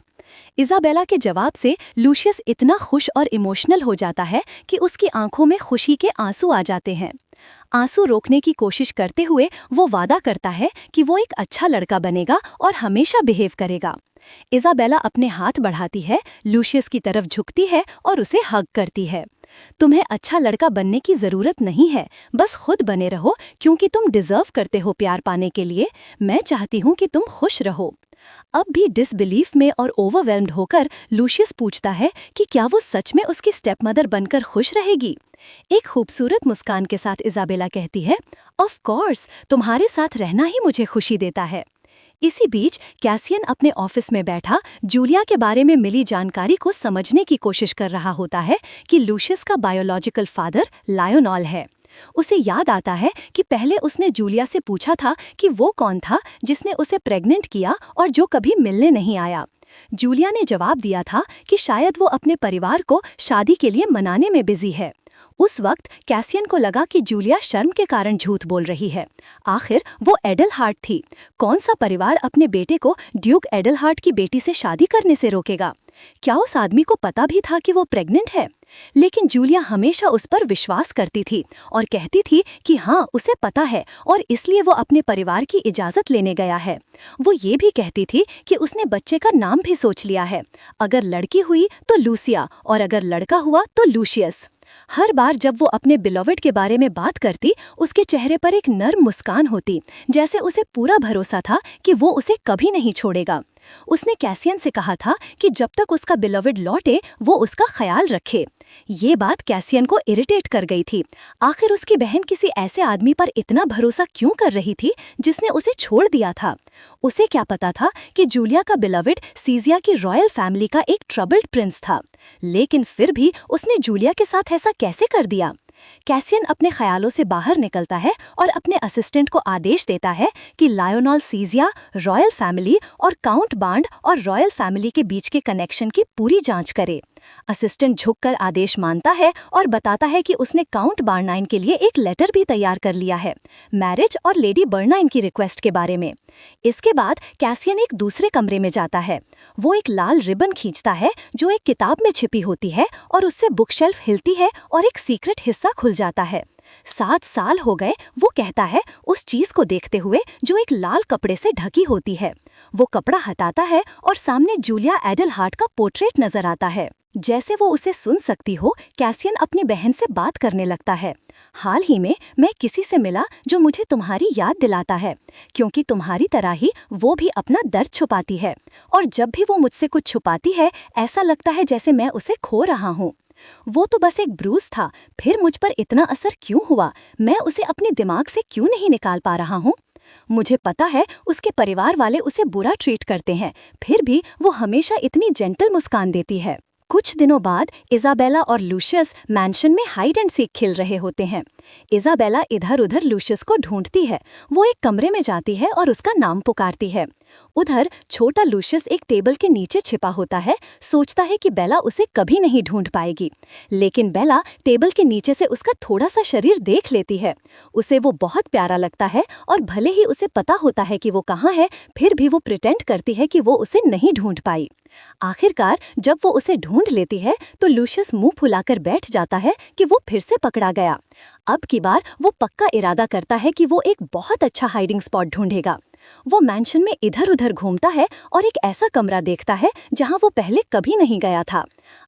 Isabella के जवाब से लूसियस इतना खुश और इमोशनल हो जाता है कि उसकी आंखों में खुशी के आंसू आ जाते हैं। आंसू रोकने की कोशिश करते हुए वो वादा करता है कि वो एक अच्छा लड़का बनेगा और हमेशा बिहेव करेगा। इज़ाबेला अपने हाथ बढ़ाती है, लूशियस की तरफ झुकती है और उसे हग करती है। तुम्हें अच्छा लड़का बनने की जरूरत नहीं है, बस खुद बने रहो क्योंकि तुम डिजर्व करते हो प्यार पाने के लिए। मैं चाहती हूँ कि तुम खुश रहो। अब भी डिसबिलीफ में और ओवरवेल्म्ड होकर लूशियस पूछता है कि क्या वो सच में उसकी स्टेप मदर बनकर खुश रहेगी। एक खूबसूरत मुस्कान के साथ इज़ाबेला कहती है, ऑफ कोर्स, तुम्हारे साथ रहना ही मुझे खुशी देता है। इसी बीच कैसियन अपने ऑफिस में बैठा जूलिया के बारे में मिली जानकारी को समझने की कोशिश कर रहा होता है कि लूशियस का बायोलॉजिकल फादर लायोनॉल है। उसे याद आता है कि पहले उसने जूलिया से पूछा था कि वो कौन था जिसने उसे प्रेग्नेंट किया और जो कभी मिलने नहीं आया। जूलिया ने जवाब दिया था कि शायद वो अपने परिवार को शादी के लिए मनाने में बिजी है। उस वक्त कैसियन को लगा कि जूलिया शर्म के कारण झूठ बोल रही है। आखिर वो एडलहार्ट थी। कौन सा परिवार अपने बेटे को ड्यूक एडलहार्ट की बेटी से शादी करने से रोकेगा? क्या उस आदमी को पता भी था कि वो प्रेग्नेंट है? लेकिन जूलिया हमेशा उस पर विश्वास करती थी और कहती थी कि हाँ, उसे पता है और इसलिए वो अपने परिवार की इजाज़त लेने गया है। वो ये भी कहती थी कि उसने बच्चे का नाम भी सोच लिया है। अगर लड़की हुई तो लूसिया और अगर लड़का हुआ तो लूशियस। हर बार जब वो अपने बिलोवेड के बारे में बात करती, उसके चेहरे पर एक नर्म मुस्कान होती, जैसे उसे पूरा भरोसा था कि वो उसे कभी नहीं छोड़ेगा। उसने कैसियन से कहा था कि जब तक उसका बिलोवेड लौटे वो उसका ख्याल रखे। ये बात कैसियन को इरिटेट कर गई थी। आखिर उसकी बहन किसी ऐसे आदमी पर इतना भरोसा क्यों कर रही थी जिसने उसे छोड़ दिया था? उसे क्या पता था कि जूलिया का बिलोवेड सीजिया की रॉयल फैमिली का एक ट्रबल्ड प्रिंस था। लेकिन फिर भी उसने जूलिया के साथ ऐसा कैसे कर दिया? कैसियन अपने ख्यालों से बाहर निकलता है और अपने असिस्टेंट को आदेश देता है कि लायोनॉल सीजिया, रॉयल फैमिली और काउंट बांड और रॉयल फैमिली के बीच के कनेक्शन की पूरी जांच करे। असिस्टेंट झुककर आदेश मानता है और बताता है कि उसने काउंट बार्नाइन के लिए एक लेटर भी तैयार कर लिया है, मैरिज और लेडी बर्नाइन की रिक्वेस्ट के बारे में। इसके बाद कैसियन एक दूसरे कमरे में जाता है। वो एक लाल रिबन खींचता है जो एक किताब में छिपी होती है और उससे बुकशेल्फ हिलती है और एक सीक्रेट हिस्सा खुल जाता है। 7 साल हो गए, वो कहता है, उस चीज को देखते हुए जो एक लाल कपड़े से ढकी होती है। वो कपड़ा हटाता है और सामने जूलिया एडलहार्ट का पोर्ट्रेट नजर आता है। जैसे वो उसे सुन सकती हो, कैसियन अपनी बहन से बात करने लगता है। हाल ही में मैं किसी से मिला जो मुझे तुम्हारी याद दिलाता है, क्योंकि तुम्हारी तरह ही वो भी अपना दर्द छुपाती है, और जब भी वो मुझसे कुछ छुपाती है ऐसा लगता है जैसे मैं उसे खो रहा हूँ। वो तो बस एक ब्रूस था, फिर मुझ पर इतना असर क्यों हुआ? मैं उसे अपने दिमाग से क्यों नहीं निकाल पा रहा हूँ? मुझे पता है उसके परिवार वाले उसे बुरा ट्रीट करते हैं, फिर भी वो हमेशा इतनी जेंटल मुस्कान देती है। कुछ दिनों बाद इज़ाबेला और लूशियस मैंशन में हाइड एंड सीक खेल रहे होते हैं। इज़ाबेला इधर उधर लूशियस को ढूंढती है। वो एक कमरे में जाती है और उसका नाम पुकारती है। उधर छोटा लूशियस एक टेबल के नीचे छिपा होता है, सोचता है कि बेला उसे कभी नहीं ढूंढ पाएगी। लेकिन बेला टेबल के नीचे से उसका थोड़ा सा शरीर देख लेती है। उसे वो बहुत प्यारा लगता है और भले ही उसे पता होता है कि वो कहाँ है, फिर भी वो प्रिटेंड करती है कि वो उसे नहीं ढूंढ पाई। आखिरकार जब वो उसे ढूंढ लेती है तो लूशियस मुंह फुलाकर बैठ जाता है कि वो फिर से पकड़ा गया। अब की बार वो पक्का इरादा करता है कि वो एक बहुत अच्छा हाइडिंग स्पॉट ढूंढेगा। वो मैंशन में इधर उधर घूमता है और एक ऐसा कमरा देखता है जहां वो पहले कभी नहीं गया था।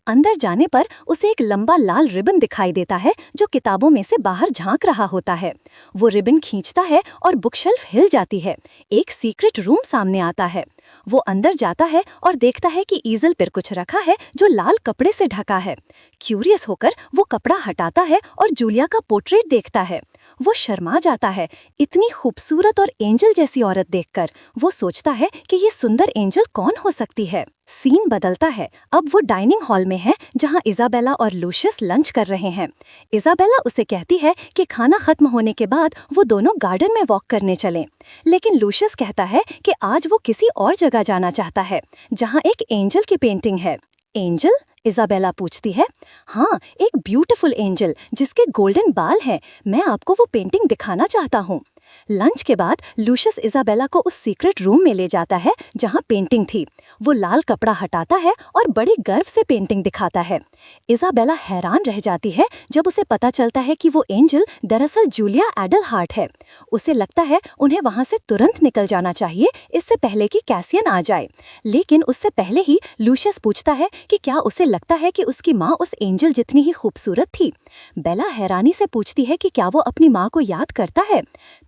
अंदर जाने पर उसे एक लंबा लाल रिबन दिखाई देता है जो किताबों में से बाहर झांक रहा होता है। वो रिबन खींचता है और बुकशेल्फ हिल जाती है। एक सीक्रेट रूम सामने आता है। वो अंदर जाता है और देखता है कि ईजल पर कुछ रखा है जो लाल कपड़े से ढका है। क्यूरियस होकर वो कपड़ा हटाता है और जूलिया का पोर्ट्रेट देखता है। वो शर्मा जाता है। इतनी खूबसूरत और एंजल जैसी औरत देखकर वो सोचता है कि ये सुंदर एंजल कौन हो सकती है। सीन बदलता है। अब वो डाइनिंग हॉल में है जहां इज़ाबेला और लूशियस लंच कर रहे हैं। इज़ाबेला उसे कहती है कि खाना खत्म होने के बाद वो दोनों गार्डन में वॉक करने चलें, लेकिन लूशियस कहता है कि आज वो किसी और जगह जाना चाहता है जहां एक एंजल की पेंटिंग है। एंजल? इज़ाबेला पूछती है। हाँ, एक ब्यूटीफुल एंजल जिसके गोल्डन बाल हैं। मैं आपको वो पेंटिंग दिखाना चाहता हूँ। लंच के बाद लूशियस इजाबेला को उस सीक्रेट रूम में ले जाता है जहाँ पेंटिंग थी। वो लाल कपड़ा हटाता है और बड़े गर्व से पेंटिंग दिखाता है। इजाबेला हैरान रह जाती है जब उसे पता चलता है कि वो एंजल दरअसल जूलिया एडलहार्ट है। उसे लगता है उन्हें वहाँ से तुरंत निकल जाना चाहिए, इससे पहले कि कैसियन आ जाए। लेकिन उससे पहले ही लूशियस पूछता है कि क्या उसे लगता है कि उसकी माँ उस एंजल जितनी ही खूबसूरत थी। बेला हैरानी से पूछती है कि क्या वो अपनी माँ को याद करता है।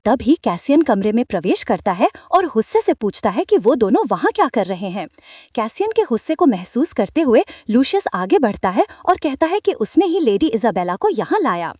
तभी कैसियन कमरे में प्रवेश करता है और गुस्से से पूछता है कि वो दोनों वहाँ क्या कर रहे हैं। कैसियन के गुस्से को महसूस करते हुए लूशियस आगे बढ़ता है और कहता है कि उसने ही लेडी इजाबेला को यहाँ लाया।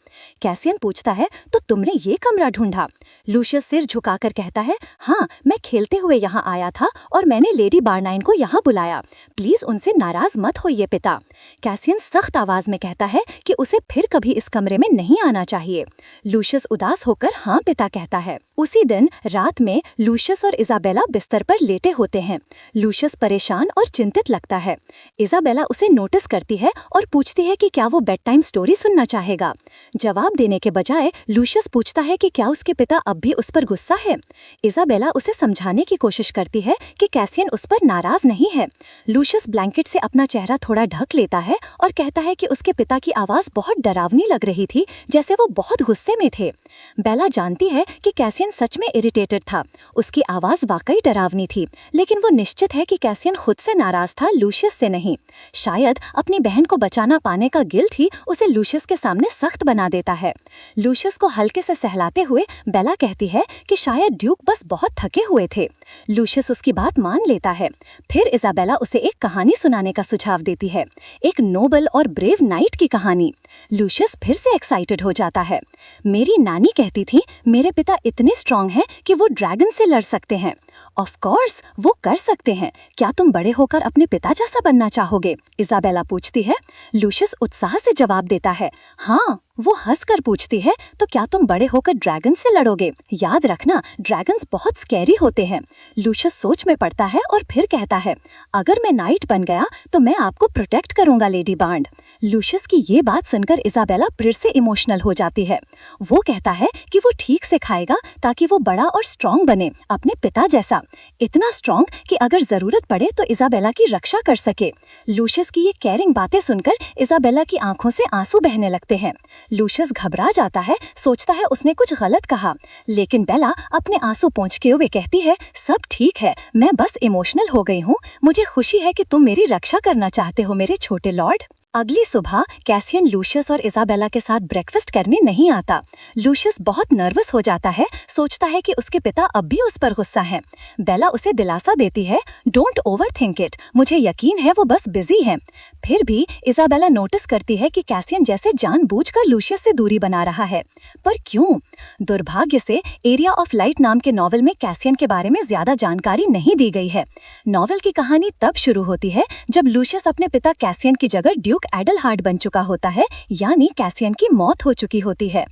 कैसियन पूछता है, तो तुमने ये कमरा ढूंढा? लूशियस सिर झुकाकर कहता है, हाँ, मैं खेलते हुए यहाँ आया था और मैंने लेडी बारनाइन को यहाँ बुलाया। प्लीज उनसे नाराज मत होइए पिता। कैसियन सख्त आवाज में कहता है कि उसे फिर कभी इस कमरे में नहीं आना चाहिए। लूशियस उदास होकर हाँ पिता कहता है। उसी दिन रात में लूशियस और इजाबेला बिस्तर पर लेटे होते हैं। लूशियस परेशान और चिंतित लगता है। इजाबेला उसे नोटिस करती है और पूछती है कि क्या वो बेड टाइम स्टोरी सुनना चाहेगा। जवाब देने के बजाय लूशियस पूछता है कि क्या उसके पिता अब भी उस पर गुस्सा है। इजाबेला उसे समझाने की कोशिश करती है कि कैसियन उस पर नाराज नहीं है। लूशियस ब्लैंकेट से अपना चेहरा थोड़ा ढक लेता है और कहता है कि उसके पिता की आवाज बहुत डरावनी लग रही थी, जैसे वो बहुत गुस्से में थे। बेला जानती है कि कैसियन सच में इरिटेटेड था। उसकी आवाज वाकई डरावनी थी, लेकिन वो निश्चित है कि कैसियन खुद से नाराज था, लूशियस से नहीं। शायद अपनी बहन को बचाना पाने का गिल्ट ही उसे लूशियस के सामने सख्त बना देता है। लूशियस को हल्के से सहलाते हुए बेला कहती है कि शायद ड्यूक बस बहुत थके हुए थे। लूशियस उसकी बात मान लेता है। फिर इजाबेला उसे एक कहानी सुनाने का सुझाव देती है, एक नोबल और ब्रेव नाइट की कहानी। लूशियस फिर से एक्साइटेड हो जाता है। मेरी नानी कहती थी मेरे पिता इतने स्ट्रांग हैं कि वो ड्रैगन से लड़ सकते हैं। ऑफ कोर्स वो कर सकते हैं। क्या तुम बड़े होकर अपने पिता जैसा बनना चाहोगे? इजाबेला पूछती है। लूशियस उत्साह से जवाब देता है, हाँ। वो हंसकर पूछती है, तो क्या तुम बड़े होकर ड्रैगन से लड़ोगे? याद रखना, ड्रैगन्स बहुत स्कैरी होते हैं। लूशियस सोच में पड़ता है और फिर कहता है, अगर मैं नाइट बन गया तो मैं आपको प्रोटेक्ट करूंगा लेडी बार्ड। लूशियस की ये बात सुनकर इजाबेला फिर से इमोशनल हो जाती है। वो कहता है कि वो ठीक से खाएगा ताकि वो बड़ा और स्ट्रांग बने, अपने पिता जैसा, इतना स्ट्रांग कि अगर जरूरत पड़े तो इजाबेला की रक्षा कर सके। लूशियस की ये केयरिंग बातें सुनकर इजाबेला की आंखों से आंसू बहने लगते हैं। लूशियस घबरा जाता है, सोचता है उसने कुछ गलत कहा, लेकिन बेला अपने आंसू पोंछते हुए कहती है, सब ठीक है, मैं बस इमोशनल हो गई हूँ। मुझे खुशी है कि तुम मेरी रक्षा करना चाहते हो मेरे छोटे लॉर्ड। अगली सुबह कैसियन लूशियस और इजाबेला के साथ ब्रेकफास्ट करने नहीं आता। लूशियस बहुत नर्वस हो जाता है, सोचता है कि उसके पिता अब भी उस पर गुस्सा हैं। बेला उसे दिलासा देती है, डोंट ओवर थिंक इट, मुझे यकीन है वो बस बिजी हैं। फिर भी इजाबेला नोटिस करती है कि कैसियन जैसे जानबूझकर लूशियस से दूरी बना रहा है। पर क्यों? दुर्भाग्य से एरिया ऑफ लाइट नाम के नॉवल में कैसियन के बारे में ज्यादा जानकारी नहीं दी गई है। नॉवल की कहानी तब शुरू होती है जब लूशियस अपने पिता कैसियन की जगह ड्यूक एडलहार्ट बन चुका होता है, यानी कैसियन की मौत हो चुकी होती है।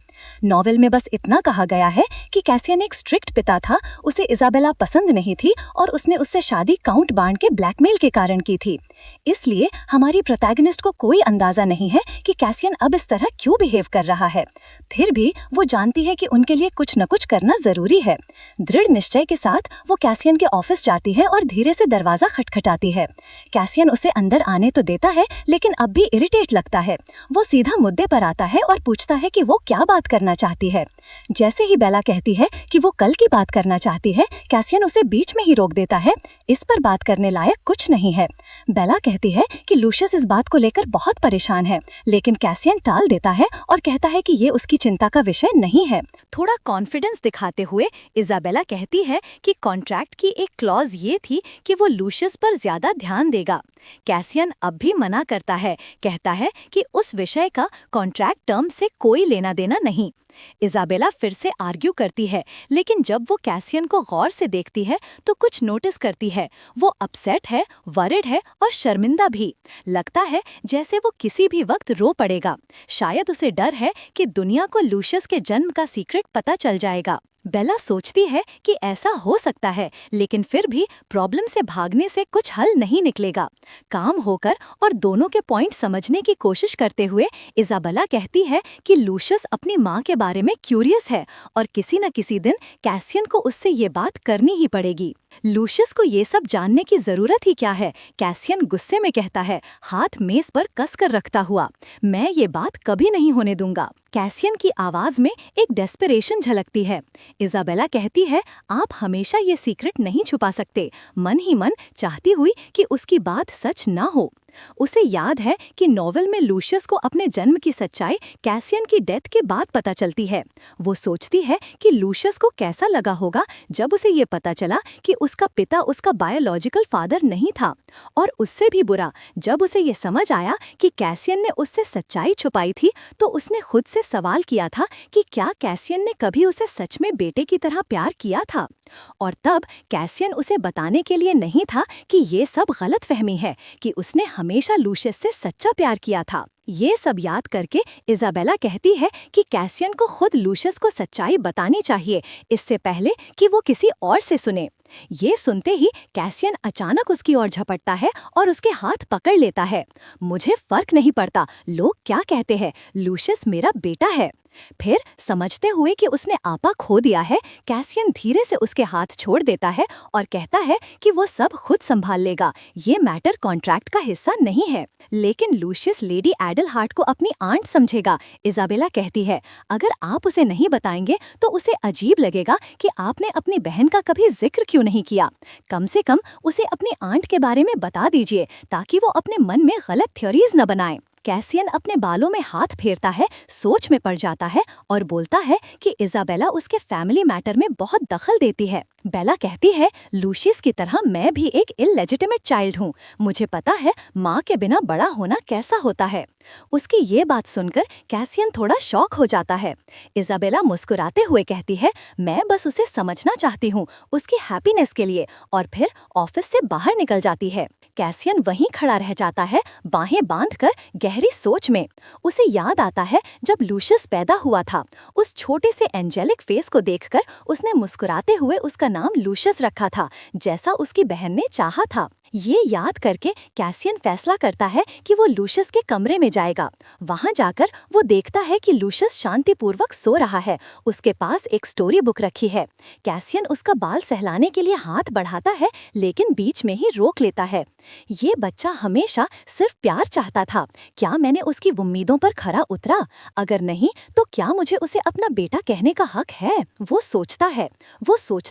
नॉवेल में बस इतना कहा गया है कि कैसियन एक स्ट्रिक्ट पिता था, उसे इजाबेला पसंद नहीं थी और उसने उससे शादी काउंट बार्ड के ब्लैकमेल के कारण की थी। इसलिए हमारी प्रोटैगनिस्ट को कोई अंदाजा नहीं है कि कैसियन अब इस तरह क्यों बिहेव कर रहा है। फिर भी वो जानती है कि उनके लिए कुछ न कुछ करना जरूरी है। दृढ़ निश्चय के साथ वो कैसियन के ऑफिस जाती है और धीरे से दरवाजा खटखटाती है। कैसियन उसे अंदर आने तो देता है, लेकिन अब भी इरिटेट लगता है। वो सीधा मुद्दे पर आता है और पूछता है कि वो क्या बात करना चाहती है। जैसे ही बेला कहती है कि वो कल की बात करना चाहती है, कैसियन उसे बीच में ही रोक देता है। इस पर बात करने लायक कुछ नहीं है। बेला कहती है कि लूशियस इस बात को लेकर बहुत परेशान है, लेकिन कैसियन टाल देता है और कहता है कि ये उसकी चिंता का विषय नहीं है। थोड़ा कॉन्फिडेंस दिखाते हुए इजाबेला कहती है कि कॉन्ट्रैक्ट की एक क्लॉज ये थी कि वो लूशियस पर ज्यादा ध्यान देगा। कैसियन अब भी मना करता है, कहता है कि उस विषय का कॉन्ट्रैक्ट टर्म से कोई लेना देना नहीं। इजाबेला फिर से आर्ग्यू करती है, लेकिन जब वो कैसियन को गौर से देखती है तो कुछ नोटिस करती है। वो अपसेट है, वरिड है और शर्मिंदा भी। लगता है जैसे वो किसी भी वक्त रो पड़ेगा। शायद उसे डर है कि दुनिया को लूशियस के जन्म का सीक्रेट पता चल जाएगा। बेला सोचती है कि ऐसा हो सकता है, लेकिन फिर भी प्रॉब्लम से भागने से कुछ हल नहीं निकलेगा। काम होकर और दोनों के पॉइंट समझने की कोशिश करते हुए इजाबेला कहती है कि लूशियस अपनी माँ के बारे में क्यूरियस है और किसी न किसी दिन कैसियन को उससे ये बात करनी ही पड़ेगी। लूशियस को ये सब जानने की जरूरत ही क्या है, कैसियन गुस्से में कहता है, हाथ मेज पर कसकर रखता हुआ। मैं ये बात कभी नहीं होने दूंगा। कैसियन की आवाज में एक डेस्परेशन झलकती है। इजाबेला कहती है, आप हमेशा ये सीक्रेट नहीं छुपा सकते। मन ही मन चाहती हुई कि उसकी बात सच ना हो। उसे याद है कि नॉवेल में लूशियस को अपने जन्म की सच्चाई कैसियन की डेथ के बाद पता चलती है। वो सोचती है कि लूशियस को कैसा लगा होगा जब उसे ये पता चला कि उसका पिता उसका बायोलॉजिकल फादर नहीं था, और उससे भी बुरा जब उसे ये समझ आया कि कैसियन ने उससे सच्चाई छुपाई थी, तो उसने खुद से सवाल किया था कि क्या कैसियन ने कभी उसे सच में बेटे की तरह प्यार किया था। और तब कैसियन उसे बताने के लिए नहीं था कि ये सब गलतफहमी है, कि उसने हमेशा लूशियस से सच्चा प्यार किया था। ये सब याद करके इजाबेला कहती है कि कैसियन को खुद लूशियस को सच्चाई बतानी चाहिए, इससे पहले कि वो किसी और से सुने। ये सुनते ही कैसियन अचानक उसकी ओर झपटता है और उसके हाथ पकड़ लेता है। मुझे फर्क नहीं पड़ता लोग क्या कहते हैं, लूशियस मेरा बेटा है। फिर समझते हुए कि उसने आपा खो दिया है, कैसियन धीरे से उसके हाथ छोड़ देता है और कहता है कि वो सब खुद संभाल लेगा, ये मैटर कॉन्ट्रैक्ट का हिस्सा नहीं है। लेकिन लूशियस लेडी एडलहार्ट को अपनी आंट समझेगा। इजाबेला कहती है, अगर आप उसे नहीं बताएंगे तो उसे अजीब लगेगा कि आपने अपनी बहन का कभी जिक्र क्यों नहीं किया। कम से कम उसे अपनी आंट के बारे में बता दीजिए, ताकि वो अपने मन में गलत थ्योरीज न बनाए। कैसियन अपने बालों में हाथ फेरता है, सोच में पड़ जाता है और बोलता है कि इजाबेला उसके फैमिली मैटर में बहुत दखल देती है। बेला कहती है, लूशियस की तरह मैं भी एक इललेजिटिमेट चाइल्ड हूँ। मुझे पता है माँ के बिना बड़ा होना कैसा होता है। उसकी ये बात सुनकर कैसियन थोड़ा शॉक हो जाता है। इजाबेला मुस्कुराते हुए कहती है, मैं बस उसे समझना चाहती हूँ, उसकी हैप्पीनेस के लिए, और फिर ऑफिस से बाहर निकल जाती है। कैसियन वहीं खड़ा रह जाता है, बाहें बांधकर गहरी सोच में। उसे याद आता है जब लूशियस पैदा हुआ था, उस छोटे से एंजेलिक फेस को देखकर उसने मुस्कुराते हुए उसका नाम लूशियस रखा था, जैसा उसकी बहन ने चाहा था। ये याद करके कैसियन फैसला करता है कि वो लूशियस के कमरे में जाएगा। वहां जाकर वो देखता है कि लूशियस शांतिपूर्वक सो रहा है, उसके पास एक स्टोरी बुक रखी है। कैसियन उसका बाल सहलाने के लिए हाथ बढ़ाता है, लेकिन बीच में ही रोक लेता है। ये बच्चा हमेशा सिर्फ प्यार चाहता था, क्या मैंने उसकी उम्मीदों पर खरा उतरा? अगर नहीं तो क्या मुझे उसे अपना बेटा कहने का हक है? वो सोचता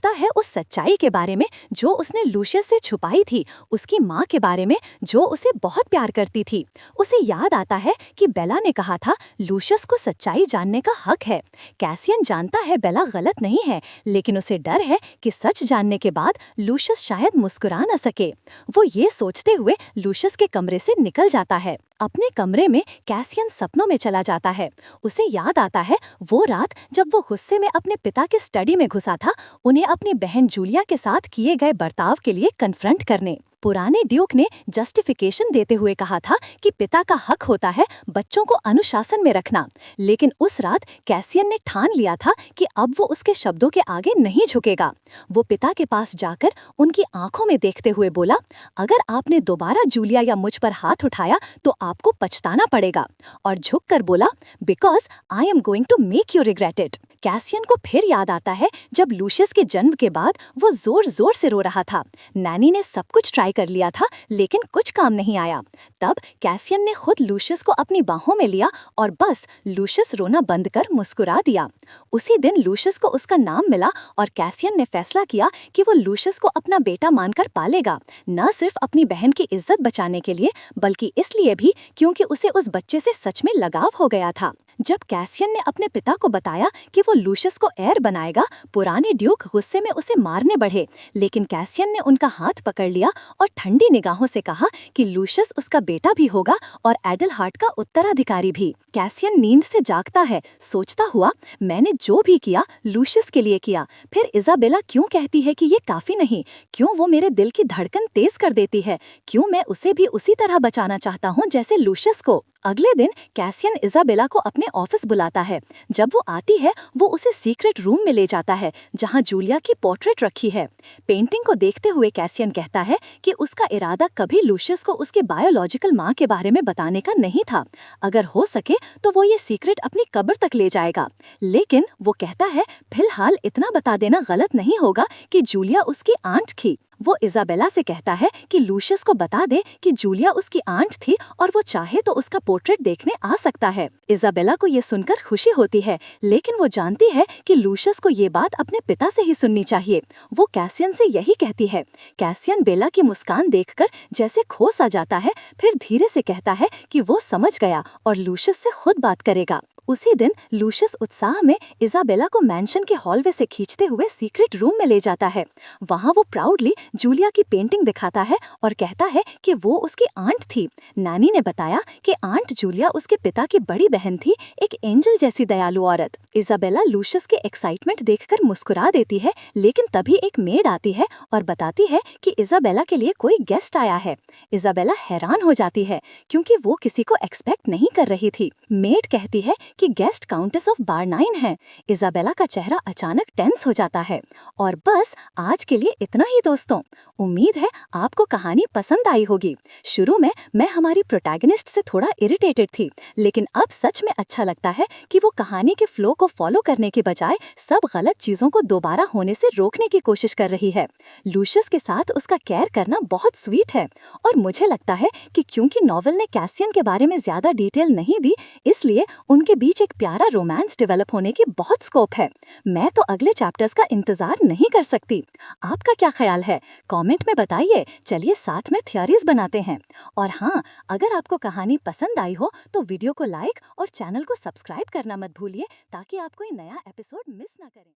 है उस सच्चाई के बारे में जो उसने लूशियस से छुपाई थी, उसकी माँ के बारे में जो उसे बहुत प्यार करती थी। उसे याद आता है कि बेला ने कहा था लूशियस को सच्चाई जानने का हक है। कैसियन जानता है बेला गलत नहीं है, लेकिन उसे डर है कि सच जानने के बाद लूशियस शायद मुस्कुरा न सके। वो ये सोचते हुए लूशियस के कमरे से निकल जाता है। अपने कमरे में कैसियन सपनों में चला जाता है। उसे याद आता है वो रात जब वो गुस्से में अपने पिता के स्टडी में घुसा था, उन्हें अपनी बहन जूलिया के साथ किए गए बर्ताव के लिए कन्फ्रंट करने। पुराने ड्यूक ने जस्टिफिकेशन देते हुए कहा था कि पिता का हक होता है बच्चों को अनुशासन में रखना, लेकिन उस रात कैसियन ने ठान लिया था कि अब वो उसके शब्दों के आगे नहीं झुकेगा। वो पिता के पास जाकर उनकी आंखों में देखते हुए बोला, अगर आपने दोबारा जूलिया या मुझ पर हाथ उठाया तो आपको पछताना पड़ेगा, और झुककर बोला, because I am going to make you regret it. Cassian को फिर याद आता है जब लूशियस के जन्म के बाद वो जोर जोर से रो रहा था। नैनी ने सब कुछ ट्राई कर लिया था, लेकिन कुछ काम नहीं आया। तब कैसियन ने खुद लूशियस को अपनी बाहों में लिया और बस लूशियस रोना बंद कर मुस्कुरा दिया। उसी दिन लूशियस को उसका नाम मिला और कैसियन ने फैसला किया कि वो लूशियस को अपना बेटा मानकर पालेगा, न सिर्फ अपनी बहन की इज्जत बचाने के लिए, बल्कि इसलिए भी क्योंकि उसे उस बच्चे से सच में लगाव हो गया था। जब कैसियन ने अपने पिता को बताया कि वो लूशियस को हेir बनाएगा, पुराने ड्यूक गुस्से में उसे मारने बढ़े, लेकिन कैसियन ने उनका हाथ पकड़ लिया और ठंडी निगाहों से कहा कि लूशियस उसका बेटा भी होगा और एडलहार्ट का उत्तराधिकारी भी। कैसियन नींद से जागता है, सोचता हुआ, मैंने जो भी किया लूशियस के लिए किया। फिर इजाबेला क्यों कहती है कि ये काफी नहीं? क्यों वो मेरे दिल की धड़कन तेज कर देती है? क्यों मैं उसे भी उसी तरह बचाना चाहता हूँ जैसे लूशियस को? अगले दिन कैसियन इजाबेला को अपने ऑफिस बुलाता है। जब वो आती है वो उसे सीक्रेट रूम में ले जाता है जहां जूलिया की पोर्ट्रेट रखी है। पेंटिंग को देखते हुए कैसियन कहता है कि उसका इरादा कभी लूशियस को उसके बायोलॉजिकल माँ के बारे में बताने का नहीं था। अगर हो सके तो वो ये सीक्रेट अपनी कब्र तक ले जाएगा। लेकिन वो कहता है फिलहाल इतना बता देना गलत नहीं होगा कि जूलिया उसकी आंट थी। वो इजाबेला से कहता है कि लूशियस को बता दे कि जूलिया उसकी आंट थी और वो चाहे तो उसका पोर्ट्रेट देखने आ सकता है। इजाबेला को ये सुनकर खुशी होती है, लेकिन वो जानती है कि लूशियस को ये बात अपने पिता से ही सुननी चाहिए। वो कैसियन से यही कहती है। कैसियन बेला की मुस्कान देखकर जैसे खो सा जाता है, फिर धीरे से कहता है कि वो समझ गया और लूशियस से खुद बात करेगा। उसी दिन लूशियस उत्साह में इजाबेला को मैंशन के हॉलवे से खींचते हुए सीक्रेट रूम में ले जाता है। वहां वो प्राउडली जूलिया की पेंटिंग दिखाता है और कहता है कि वो उसकी आंट थी। नानी ने बताया कि आंट जूलिया उसके पिता की बड़ी बहन थी, एक एंजल जैसी दयालु औरत। इजाबेला लूशियस के एक्साइटमेंट देखकर मुस्कुरा देती है, लेकिन तभी एक मेड आती है और बताती है कि इजाबेला के लिए कोई गेस्ट आया है। इजाबेला हैरान हो जाती है क्योंकि वो किसी को एक्सपेक्ट नहीं कर रही थी। मेड कहती है कि गेस्ट काउंटेस ऑफ बारनाइन है। इजाबेला का चेहरा अचानक टेंस हो जाता है। और बस आज के लिए इतना ही दोस्तों। उम्मीद है आपको कहानी पसंद आई होगी। शुरू में मैं हमारी प्रोटैगनिस्ट से थोड़ा इरिटेटेड थी, लेकिन अब सच में अच्छा लगता है कि वो कहानी के फ्लो को फॉलो करने के बजाय सब गलत चीजों को दोबारा होने से रोकने की कोशिश कर रही है। लूशियस के साथ उसका केयर करना बहुत स्वीट है और मुझे लगता है कि क्योंकि नॉवेल ने कैसियन के बारे में ज्यादा डिटेल नहीं दी, इसलिए उनके बीच एक प्यारा रोमांस डेवलप होने की बहुत स्कोप है। मैं तो अगले चैप्टर्स का इंतजार नहीं कर सकती। आपका क्या ख्याल है? कमेंट में बताइए। चलिए साथ में थ्योरीज बनाते हैं। और हाँ, अगर आपको कहानी पसंद आई हो तो वीडियो को लाइक और चैनल को सब्सक्राइब करना मत भूलिए ताकि आप कोई नया एपिसोड मिस ना करें।